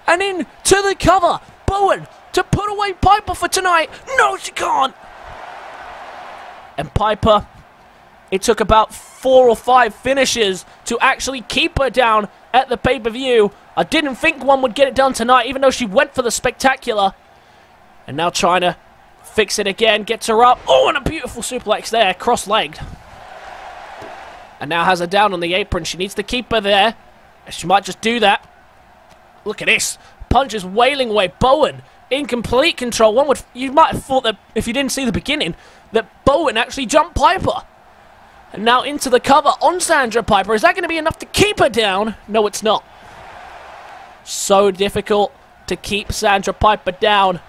And into the cover. Bowen to put away Piper for tonight. No, she can't. And Piper, it took about 4 or 5 finishes to actually keep her down at the pay-per-view. I didn't think one would get it done tonight, even though she went for the spectacular. And now trying to fix it again, gets her up. Oh, and a beautiful suplex there, cross-legged. And now has her down on the apron. She needs to keep her there. She might just do that. Look at this. Punches wailing away. Bowen in complete control. You might have thought that, if you didn't see the beginning, that Bowen actually jumped Piper. And now into the cover on Sandra Piper. Is that going to be enough to keep her down? No, it's not. So difficult to keep Sandra Piper down.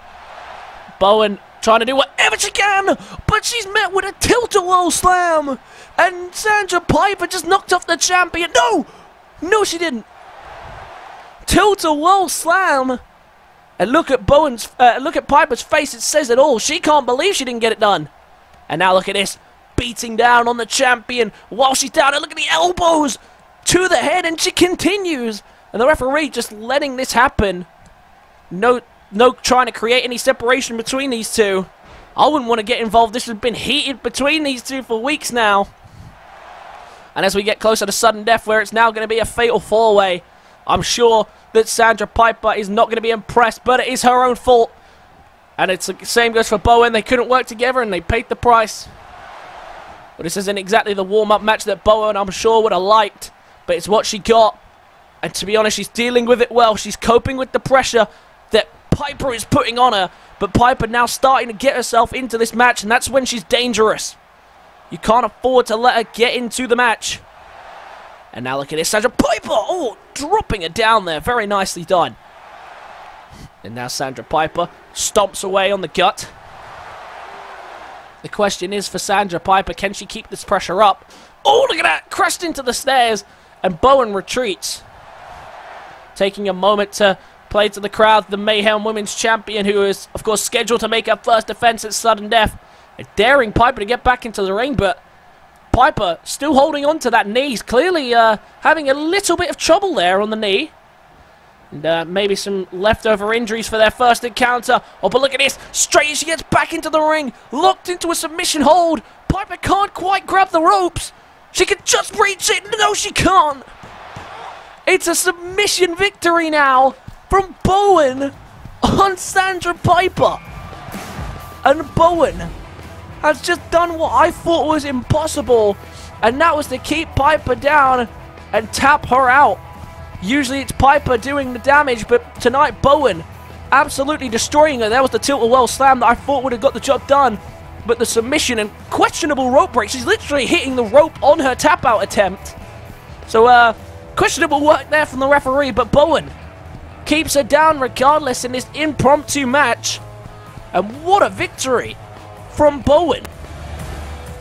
Bowen trying to do whatever she can, but she's met with a tilt-a-whirl slam. And Sandra Piper just knocked off the champion. No! No, she didn't. Tilt-a-whirl slam. And look at Piper's face. It says it all. She can't believe she didn't get it done. And now look at this. Beating down on the champion while she's down. And look at the elbows to the head, and she continues. And the referee just letting this happen. No trying to create any separation between these two. I wouldn't want to get involved. This has been heated between these two for weeks now. And as we get closer to sudden death, where it's now going to be a fatal four-way, I'm sure that Sandra Piper is not going to be impressed, but it is her own fault. And it's the same goes for Bowen. They couldn't work together, and they paid the price. But this isn't exactly the warm-up match that Bowen, I'm sure, would have liked. But it's what she got. And to be honest, she's dealing with it well. She's coping with the pressure that Piper is putting on her. But Piper now starting to get herself into this match, and that's when she's dangerous. You can't afford to let her get into the match. And now look at this, Sandra Piper. Oh, dropping her down there. Very nicely done. And now Sandra Piper stomps away on the gut. The question is for Sandra Piper, can she keep this pressure up? Oh, look at that. Crashed into the stairs. And Bowen retreats. Taking a moment to play to the crowd, the Mayhem Women's Champion, who is, of course, scheduled to make her first defense at sudden death. Daring Piper to get back into the ring, but Piper still holding on to that knee. He's clearly having a little bit of trouble there on the knee. And maybe some leftover injuries for their first encounter. Oh, but look at this. Straight as she gets back into the ring. Locked into a submission hold. Piper can't quite grab the ropes. She can just reach it. No, she can't. It's a submission victory now from Bowen on Sandra Piper. And Bowen has just done what I thought was impossible. And that was to keep Piper down and tap her out. Usually it's Piper doing the damage, but tonight Bowen absolutely destroying her. There was the tilt-a-whirl slam that I thought would have got the job done. But the submission and questionable rope break. She's literally hitting the rope on her tap-out attempt. So, questionable work there from the referee, but Bowen keeps her down regardless in this impromptu match. And what a victory from Bowen.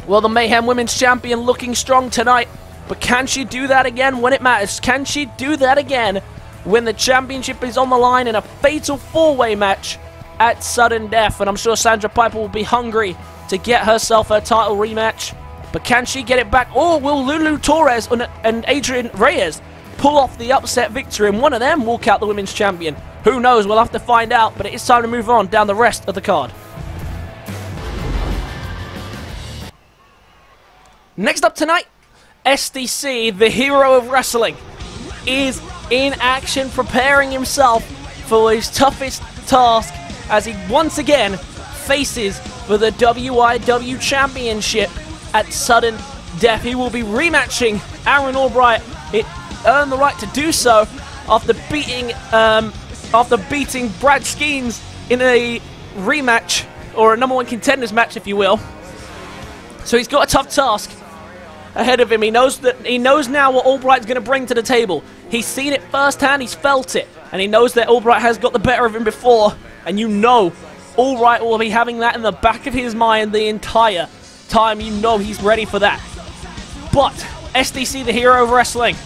Well, the Mayhem Women's Champion looking strong tonight. But can she do that again when it matters? Can she do that again when the championship is on the line in a fatal four-way match at sudden death? And I'm sure Sandra Piper will be hungry to get herself her title rematch. But can she get it back? Or will Lulu Torres and Adrian Reyes pull off the upset victory and one of them walk out the Women's Champion? Who knows? We'll have to find out. But it is time to move on down the rest of the card. Next up tonight, SDC, the hero of wrestling, is in action preparing himself for his toughest task as he once again faces for the WIW Championship at sudden death. He will be rematching Katherine Albright it earned the right to do so after beating Brad Skeens in a rematch, or a number one contenders match, if you will. So he's got a tough task ahead of him. He knows now what Albright's going to bring to the table. He's seen it firsthand, he's felt it, and he knows that Albright has got the better of him before, and you know Albright will be having that in the back of his mind the entire time. You know he's ready for that. But SDC, the hero of wrestling,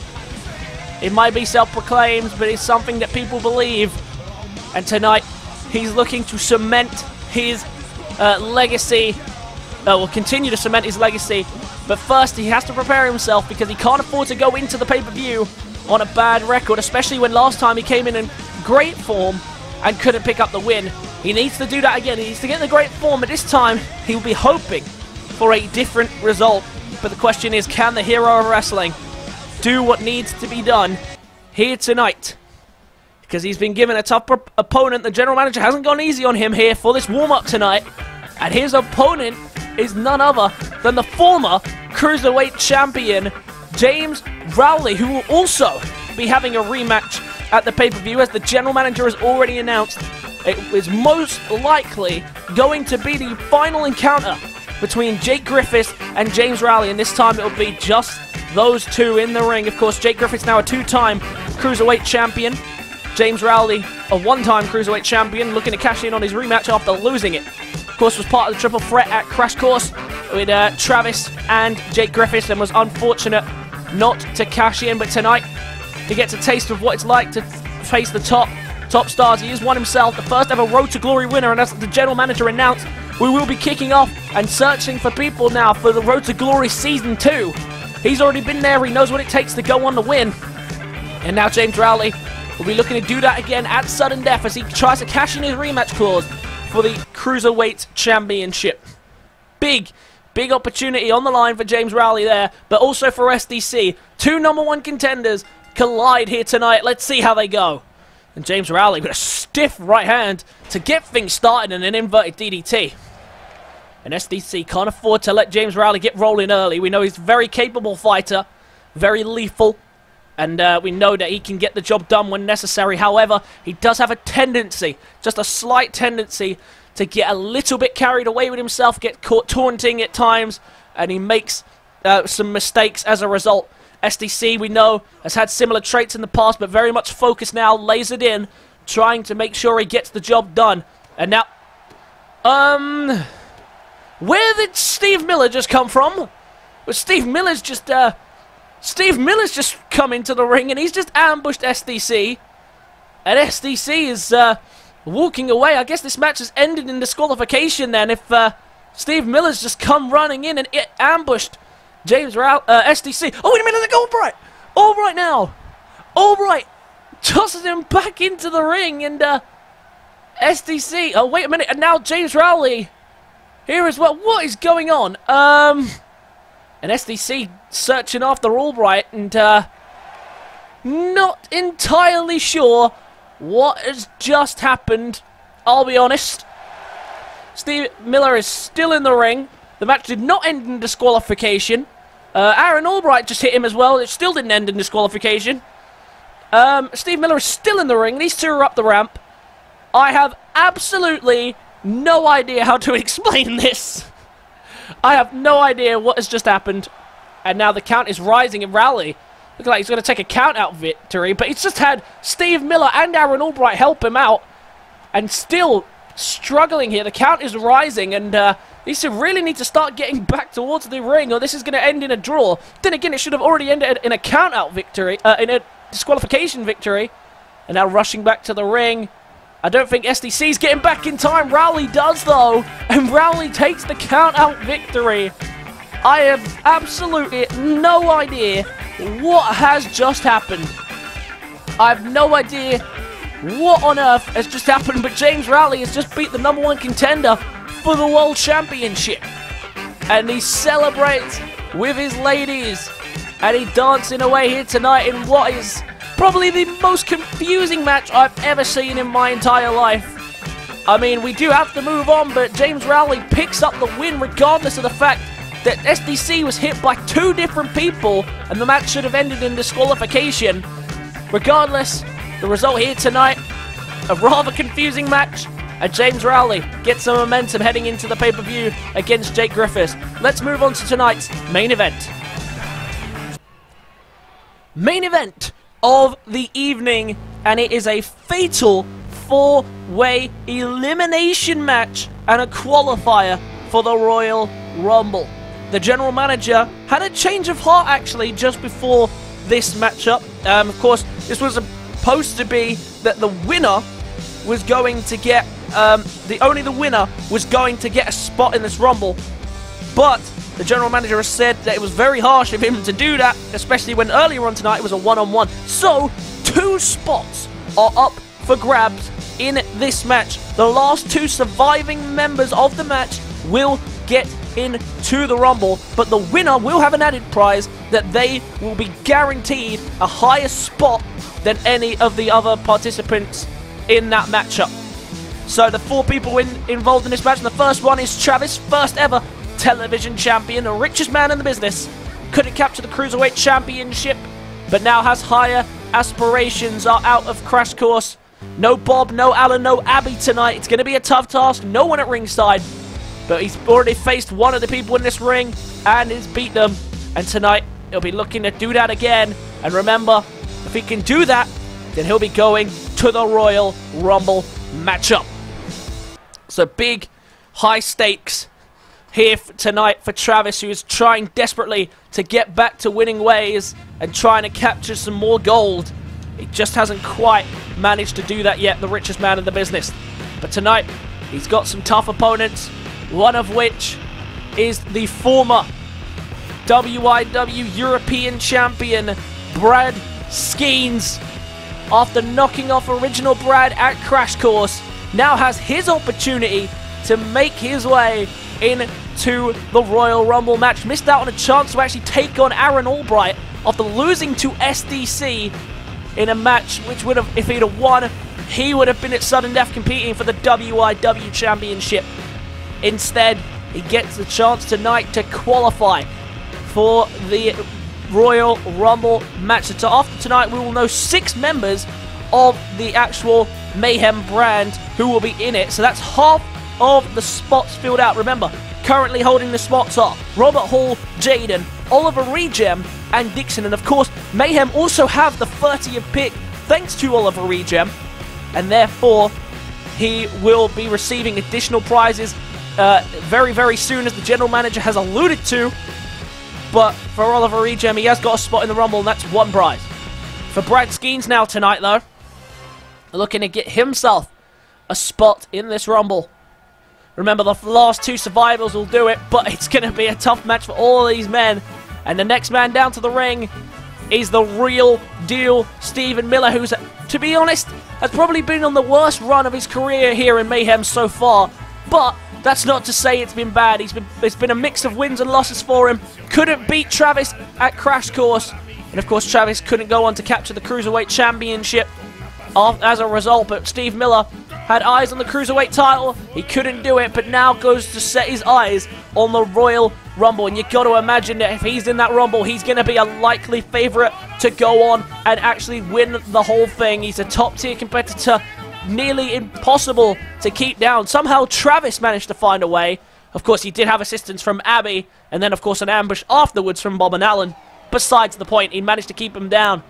it might be self-proclaimed, but it's something that people believe, and tonight he's looking to cement his legacy, will continue to cement his legacy, but first he has to prepare himself because he can't afford to go into the pay-per-view on a bad record, especially when last time he came in great form and couldn't pick up the win. He needs to do that again. He needs to get in the great form, but this time he will be hoping for a different result. But the question is, can the hero of wrestling do what needs to be done here tonight? Because he's been given a tough opponent. The general manager hasn't gone easy on him here for this warm-up tonight. And his opponent is none other than the former Cruiserweight Champion, James Rowley, who will also be having a rematch at the pay-per-view, as the general manager has already announced. It is most likely going to be the final encounter between Jake Griffiths and James Rowley, and this time it will be just those two in the ring. Of course, Jake Griffiths now a two-time Cruiserweight Champion. James Rowley, a one-time Cruiserweight Champion, looking to cash in on his rematch after losing it. Of course, was part of the triple threat at Crash Course with Travis and Jake Griffiths, and was unfortunate not to cash in. But tonight, he gets a taste of what it's like to face the top stars. He is one himself, the first ever Road to Glory winner, and as the general manager announced, we will be kicking off and searching for people now for the Road to Glory Season 2. He's already been there, he knows what it takes to go on to win. And now James Rowley will be looking to do that again at sudden death as he tries to cash in his rematch clause for the Cruiserweight Championship. Big opportunity on the line for James Rowley there, but also for SDC. Two number one contenders collide here tonight. Let's see how they go. And James Rowley with a stiff right hand to get things started in an inverted DDT. And SDC can't afford to let James Rowley get rolling early. We know he's a very capable fighter, very lethal, and we know that he can get the job done when necessary. However, he does have a tendency, just a slight tendency, to get a little bit carried away with himself, get caught taunting at times, and he makes some mistakes as a result. SDC, we know, has had similar traits in the past, but very much focused now, lasered in, trying to make sure he gets the job done. And now, where did Steve Miller just come from? Well, Steve Miller's just come into the ring, and he's just ambushed SDC. And SDC is walking away. I guess this match has ended in disqualification then, if Steve Miller's just come running in and ambushed James Rowley, SDC. Oh, wait a minute, look, Albright! Albright now! Albright tosses him back into the ring, and SDC, oh, wait a minute, and now James Rowley here as well. What is going on? And SDC searching after Albright, and not entirely sure what has just happened, I'll be honest. Steve Miller is still in the ring. The match did not end in disqualification. Aaron Albright just hit him as well. It still didn't end in disqualification. Steve Miller is still in the ring. These two are up the ramp. I have absolutely no idea how to explain this. I have no idea what has just happened. And now the count is rising, and Rowley looks like he's going to take a count-out victory. But he's just had Steve Miller and Aaron Albright help him out. And still struggling here. The count is rising, and these two really need to start getting back towards the ring, or this is going to end in a draw. Then again, it should have already ended in a count-out victory, in a disqualification victory. And now rushing back to the ring. I don't think SDC's getting back in time. Rowley does, though, and Rowley takes the count-out victory. I have absolutely no idea what has just happened. I have no idea what on earth has just happened, but James Rowley has just beat the number one contender for the World Championship. And he celebrates with his ladies, and he dancing away here tonight in what is probably the most confusing match I've ever seen in my entire life. I mean, we do have to move on, but James Rowley picks up the win regardless of the fact that SDC was hit by 2 different people and the match should have ended in disqualification. Regardless, the result here tonight, a rather confusing match, and James Rowley gets some momentum heading into the pay-per-view against Jake Griffiths. Let's move on to tonight's main event. Main event of the evening, and it is a fatal 4-way elimination match and a qualifier for the Royal Rumble. The general manager had a change of heart actually just before this matchup. Of course, this was supposed to be that the winner was going to get only the winner was going to get a spot in this Rumble, but the general manager has said that it was very harsh of him to do that, especially when earlier on tonight it was a one-on-one. So 2 spots are up for grabs in this match. The last 2 surviving members of the match will get into the Rumble, but the winner will have an added prize that they will be guaranteed a higher spot than any of the other participants in that matchup. So the 4 people involved in this match, and the first one is Travis, first ever television champion, the richest man in the business. Couldn't capture the Cruiserweight Championship, but now has higher aspirations, are out of Crash Course. No Bob, no Alan, no Abby tonight. It's going to be a tough task. No one at ringside. But he's already faced one of the people in this ring and has beat them. And tonight, he'll be looking to do that again. And remember, if he can do that, then he'll be going to the Royal Rumble matchup. So big, high stakes here tonight for Travis, who is trying desperately to get back to winning ways and trying to capture some more gold. He just hasn't quite managed to do that yet, the richest man in the business. But tonight, he's got some tough opponents, one of which is the former WIW European Champion, Brad Skeens. After knocking off original Brad at Crash Course, now has his opportunity to make his way into the Royal Rumble match. Missed out on a chance to actually take on Katherine Albright after losing to SDC in a match which would have, if he'd have won, he would have been at sudden death competing for the WIW Championship. Instead, he gets the chance tonight to qualify for the Royal Rumble match. So after tonight, we will know 6 members of the actual Mayhem brand who will be in it. So that's half of the spots filled out. Remember, currently holding the spots are Robert Hall, Jaden, Oliver Regem, and Dicson. And of course, Mayhem also have the 30th pick thanks to Oliver Regem. And therefore, he will be receiving additional prizes very, very soon, as the general manager has alluded to. But for Oliver Regem, he has got a spot in the Rumble, and that's 1 prize. For Brad Skeens now tonight, though, looking to get himself a spot in this Rumble. Remember, the last 2 survivors will do it, but it's going to be a tough match for all of these men. And the next man down to the ring is the real deal Stephen Miller, who's, to be honest, has probably been on the worst run of his career here in Mayhem so far. But that's not to say it's been bad. It's been a mix of wins and losses for him. Couldn't beat Travis at Crash Course. And of course, Travis couldn't go on to capture the Cruiserweight Championship as a result. But Steve Miller had eyes on the Cruiserweight title. He couldn't do it, but now goes to set his eyes on the Royal Rumble. And you've got to imagine that if he's in that Rumble, he's going to be a likely favourite to go on and actually win the whole thing. He's a top-tier competitor, nearly impossible to keep down. Somehow Travis managed to find a way. Of course, he did have assistance from Abby, and then of course an ambush afterwards from Bob and Alan. Besides the point, he managed to keep him down.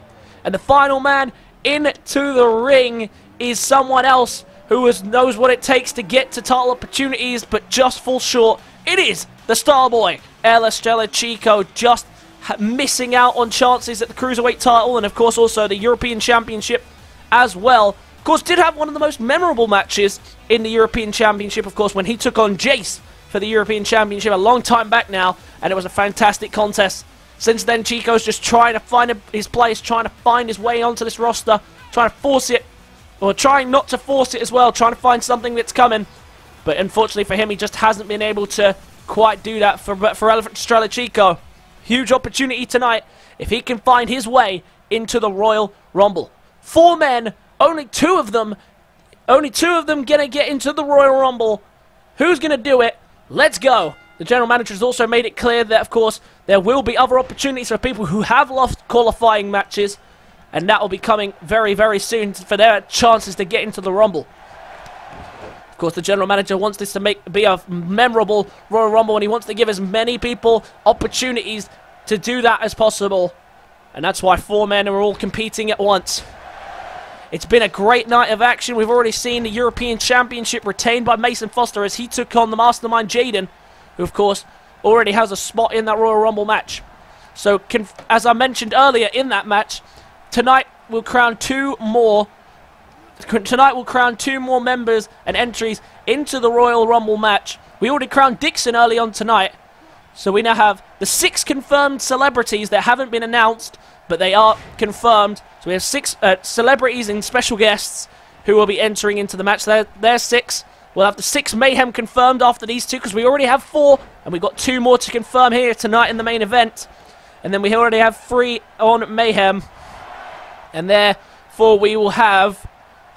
And the final man into the ring is someone else who knows what it takes to get to title opportunities, but just falls short. It is the Starboy, Estrella Chico, just missing out on chances at the Cruiserweight title, and of course also the European Championship as well. Of course, did have one of the most memorable matches in the European Championship, of course, when he took on Jace for the European Championship a long time back now, and it was a fantastic contest. Since then, Chico's just trying to find his place, trying to find his way onto this roster, trying to force it, or trying not to force it as well, trying to find something that's coming. But unfortunately for him, he just hasn't been able to quite do that for Estrella Chico. Huge opportunity tonight if he can find his way into the Royal Rumble. 4 men, only two of them gonna get into the Royal Rumble. Who's gonna do it? Let's go the general manager has also made it clear that, of course, there will be other opportunities for people who have lost qualifying matches, and that will be coming very, very soon for their chances to get into the Rumble. Of course, the general manager wants this to be a memorable Royal Rumble, and he wants to give as many people opportunities to do that as possible. And that's why 4 men are all competing at once. It's been a great night of action. We've already seen the European Championship retained by Mason Foster as he took on the mastermind Jaden, who, of course, already has a spot in that Royal Rumble match. So, as I mentioned earlier in that match, tonight we'll crown 2 more. Tonight we'll crown 2 more members and entries into the Royal Rumble match. We already crowned Dicson early on tonight. So we now have the 6 confirmed celebrities that haven't been announced, but they are confirmed. So we have 6 celebrities and special guests who will be entering into the match. There's 6. We'll have the 6 Mayhem confirmed after these 2, because we already have 4, and we've got 2 more to confirm here tonight in the main event. And then we already have 3 on Mayhem. And therefore we will have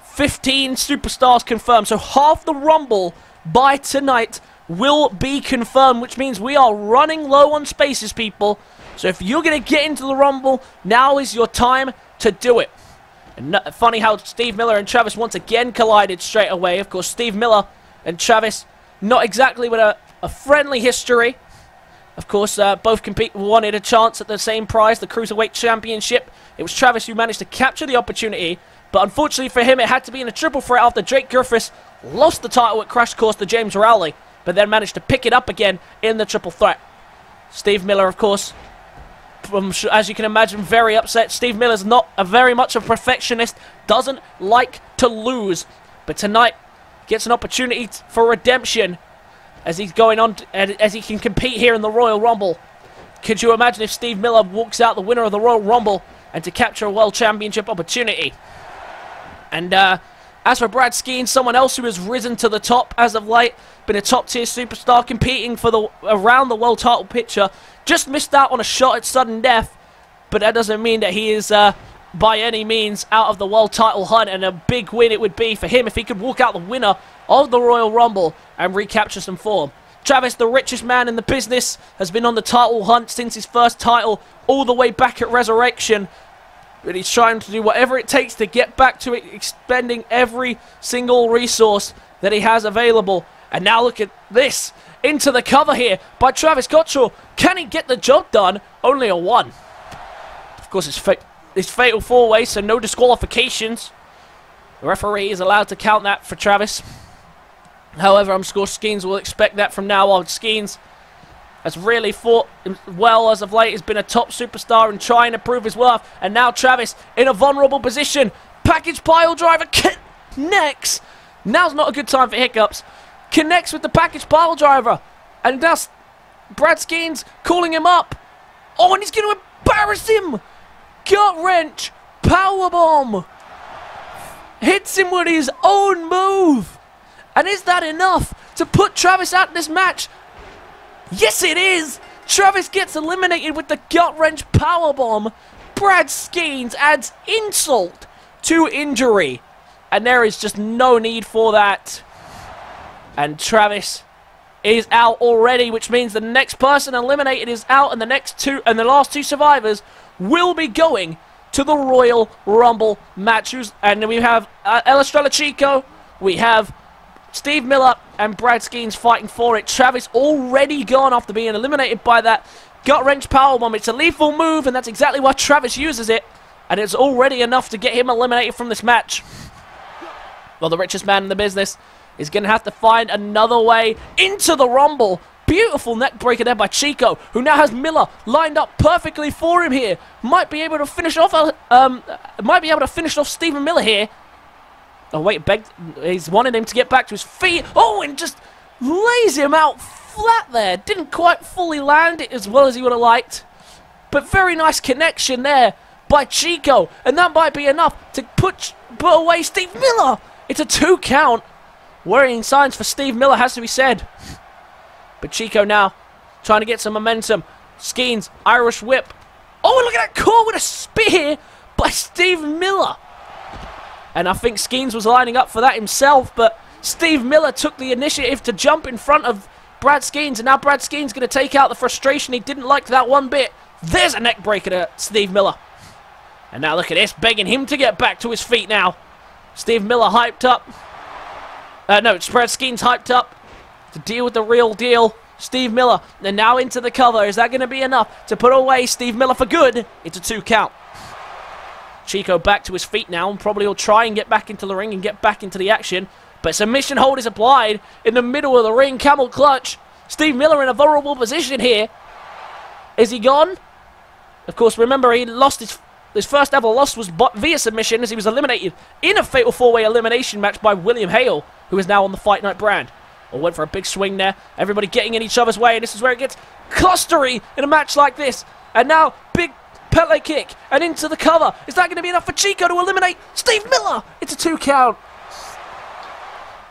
15 superstars confirmed. So half the Rumble by tonight will be confirmed, which means we are running low on spaces, people. So if you're going to get into the Rumble, now is your time to do it. And funny how Steve Miller and Travis once again collided straight away. Of course, Steve Miller and Travis, not exactly with a friendly history. Of course, both wanted a chance at the same prize, the Cruiserweight Championship. It was Travis who managed to capture the opportunity, but unfortunately for him, it had to be in a triple threat after Drake Griffiths lost the title at Crash Course to James Rowley, but then managed to pick it up again in the triple threat. Steve Miller, of course, as you can imagine, very upset. Steve Miller's not very much a perfectionist, doesn't like to lose, but tonight gets an opportunity for redemption as he's going on, as he can compete here in the Royal Rumble. Could you imagine if Steve Miller walks out the winner of the Royal Rumble and to capture a World Championship opportunity? And as for Brad Skeens, someone else who has risen to the top as of late, been a top-tier superstar competing for around the world title picture, just missed out on a shot at sudden death, but that doesn't mean that he is by any means out of the world title hunt, and a big win it would be for him if he could walk out the winner of the Royal Rumble and recapture some form. Travis, the richest man in the business, has been on the title hunt since his first title all the way back at Resurrection. But he's trying to do whatever it takes to get back to it, expending every single resource that he has available. And now look at this. Into the cover here by Travis Cotterrell. Can he get the job done? Only a 1. Of course, it's fatal 4-way, so no disqualifications. The referee is allowed to count that for Travis. However, I'm sure Skeens will expect that from now on. Skeens has really fought well as of late. He's been a top superstar and trying to prove his worth. And now Travis in a vulnerable position. Package pile driver connects. Now's not a good time for hiccups. Connects with the package pile driver. And that's Brad Skeens calling him up. Oh, and he's going to embarrass him. Gut wrench. Powerbomb. Hits him with his own move. And is that enough to put Travis out of this match? Yes, it is! Travis gets eliminated with the gut-wrench powerbomb. Brad Skeens adds insult to injury. And there is just no need for that. And Travis is out already, which means the next person eliminated is out, and the last 2 survivors will be going to the Royal Rumble match. And we have Estrella Chico, we have Steve Miller and Brad Skeens fighting for it. Travis already gone after being eliminated by that gut-wrench powerbomb. It's a lethal move, and that's exactly why Travis uses it. And it's already enough to get him eliminated from this match. Well, the richest man in the business is going to have to find another way into the Rumble. Beautiful neck breaker there by Chico, who now has Miller lined up perfectly for him here. Might be able to finish off Stephen Miller here. Oh, wait, he's wanted him to get back to his feet. Oh, and just lays him out flat there. Didn't quite fully land it as well as he would have liked. But very nice connection there by Chico. And that might be enough to put away Steve Miller. It's a 2 count. Worrying signs for Steve Miller, has to be said. But Chico now trying to get some momentum. Skeens, Irish whip. Oh, look at that call with a spear by Steve Miller. And I think Skeens was lining up for that himself, but Steve Miller took the initiative to jump in front of Brad Skeens, and now Brad Skeens going to take out the frustration he didn't like that one bit. There's a neck breaker to Steve Miller. And now look at this, begging him to get back to his feet now. Steve Miller hyped up. No, it's Brad Skeens hyped up to deal with the real deal. Steve Miller, and now into the cover. Is that going to be enough to put away Steve Miller for good? It's a 2 count. Chico back to his feet now, and probably will try and get back into the ring and get back into the action. But submission hold is applied in the middle of the ring. Camel clutch. Steve Miller in a vulnerable position here. Is he gone? Of course, remember, he lost his first ever loss was via submission as he was eliminated in a fatal 4-way elimination match by William Hale, who is now on the Fight Night brand. Went for a big swing there. Everybody getting in each other's way, and this is where it gets clustery in a match like this. And now, big Pele kick, and into the cover. Is that going to be enough for Chico to eliminate Steve Miller? It's a 2 count.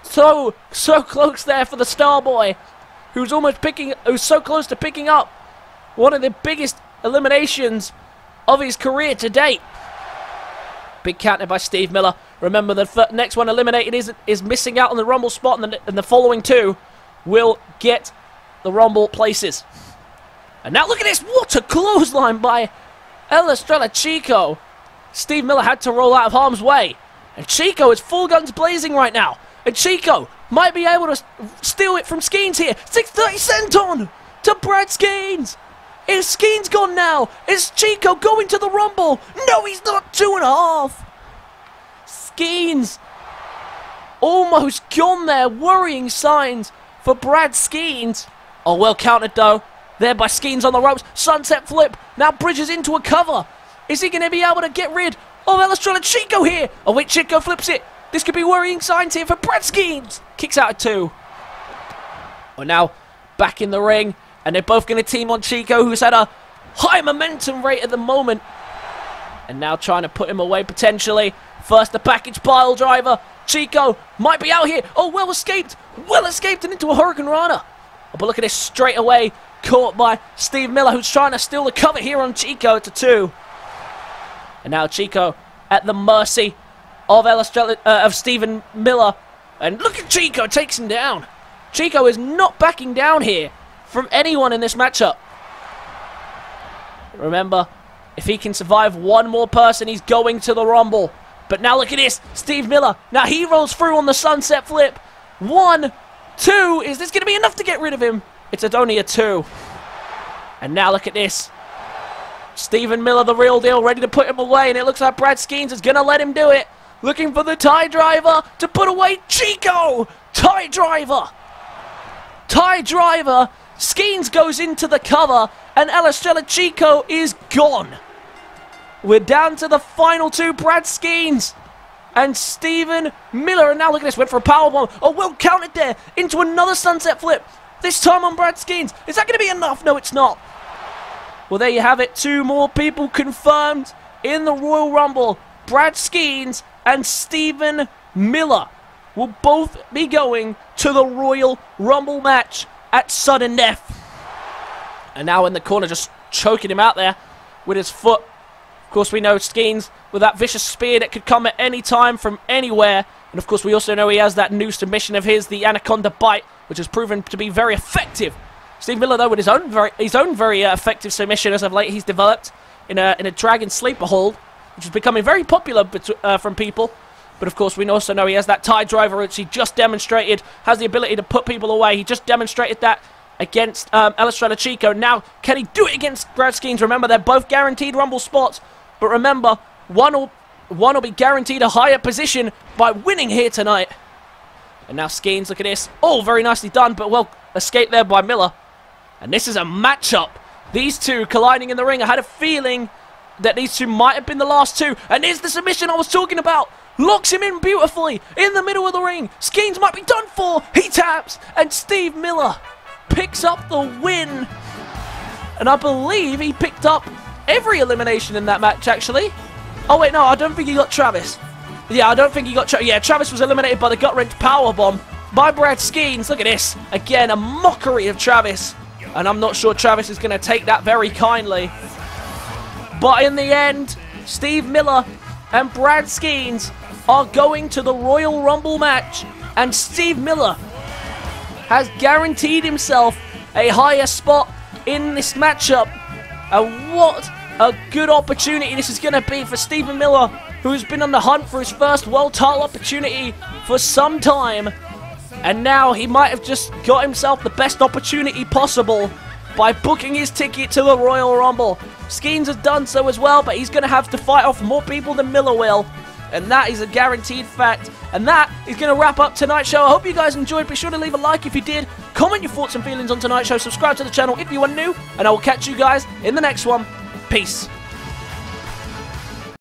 So close there for the Star Boy, who's so close to picking up one of the biggest eliminations of his career to date. Big counter by Steve Miller. Remember, the next one eliminated is missing out on the Rumble spot, and the following 2 will get the Rumble places. And now look at this. What a clothesline by Estrella Chico. Steve Miller had to roll out of harm's way. And Chico is full guns blazing right now. And Chico might be able to steal it from Skeens here. 630 senton to Brad Skeens. Is Skeens gone now? Is Chico going to the Rumble? No, he's not. 2.5. Skeens almost gone there. Worrying signs for Brad Skeens. Oh, well countered though. There by Skeens on the ropes. Sunset flip. Now bridges into a cover. Is he going to be able to get rid of Estrella Chico here? Oh wait, Chico flips it. This could be worrying signs here for Brad Skeens. Kicks out at 2. Well, now back in the ring. And they're both going to team on Chico, who's had a high momentum rate at the moment. And now trying to put him away potentially. First the package pile driver. Chico might be out here. Oh, well escaped. Well escaped and into a Hurricane Rana. Oh, but look at this straight away. Caught by Steve Miller, who's trying to steal the cover here on Chico. It's a 2. And now Chico at the mercy of Stephen Miller. And look at Chico, takes him down. Chico is not backing down here from anyone in this matchup. Remember, if he can survive one more person, he's going to the Rumble. But now look at this. Steve Miller. Now he rolls through on the sunset flip. 1, 2. Is this going to be enough to get rid of him? It's only a 2. And now look at this. Stephen Miller, the real deal, ready to put him away. And it looks like Brad Skeens is going to let him do it. Looking for the tie driver to put away Chico. Tie driver. Tie driver. Skeens goes into the cover, and Estrella Chico is gone. We're down to the final 2, Brad Skeens and Stephen Miller. And now look at this, went for a powerbomb. Oh, well counted there, into another sunset flip. This time on Brad Skeens. Is that going to be enough? No, it's not. Well, there you have it. 2 more people confirmed in the Royal Rumble. Brad Skeens and Stephen Miller will both be going to the Royal Rumble match at sudden death. And now in the corner, just choking him out there with his foot. Of course, we know Skeens with that vicious spear that could come at any time from anywhere. And of course, we also know he has that new submission of his, the Anaconda Bite, which has proven to be very effective. Steve Miller, though, with his own very effective submission as of late, he's developed in a Dragon Sleeper hold, which is becoming very popular from people. But of course, we also know he has that tie driver, which he just demonstrated has the ability to put people away. He just demonstrated that against Estrella Chico. Now, can he do it against Brad Skeens? Remember, they're both guaranteed Rumble spots. But remember, one will be guaranteed a higher position by winning here tonight. And now Skeens, look at this. Oh, very nicely done, but well escaped there by Miller. And this is a matchup. These 2 colliding in the ring. I had a feeling that these 2 might have been the last 2. And here's the submission I was talking about. Locks him in beautifully in the middle of the ring. Skeens might be done for. He taps, and Steve Miller picks up the win. And I believe he picked up every elimination in that match, actually. Oh, wait, no, I don't think he got Travis. Yeah, I don't think he got Travis. Yeah, Travis was eliminated by the gut-wrench powerbomb by Brad Skeens. Look at this. Again, a mockery of Travis. And I'm not sure Travis is going to take that very kindly. But in the end, Steve Miller and Brad Skeens are going to the Royal Rumble match. And Steve Miller has guaranteed himself a higher spot in this matchup. And what a good opportunity this is going to be for Stephen Miller, who's been on the hunt for his first world title opportunity for some time. And now he might have just got himself the best opportunity possible by booking his ticket to the Royal Rumble. Skeens has done so as well, but he's going to have to fight off more people than Miller will. And that is a guaranteed fact. And that is going to wrap up tonight's show. I hope you guys enjoyed. Be sure to leave a like if you did. Comment your thoughts and feelings on tonight's show. Subscribe to the channel if you are new. And I will catch you guys in the next one. Peace.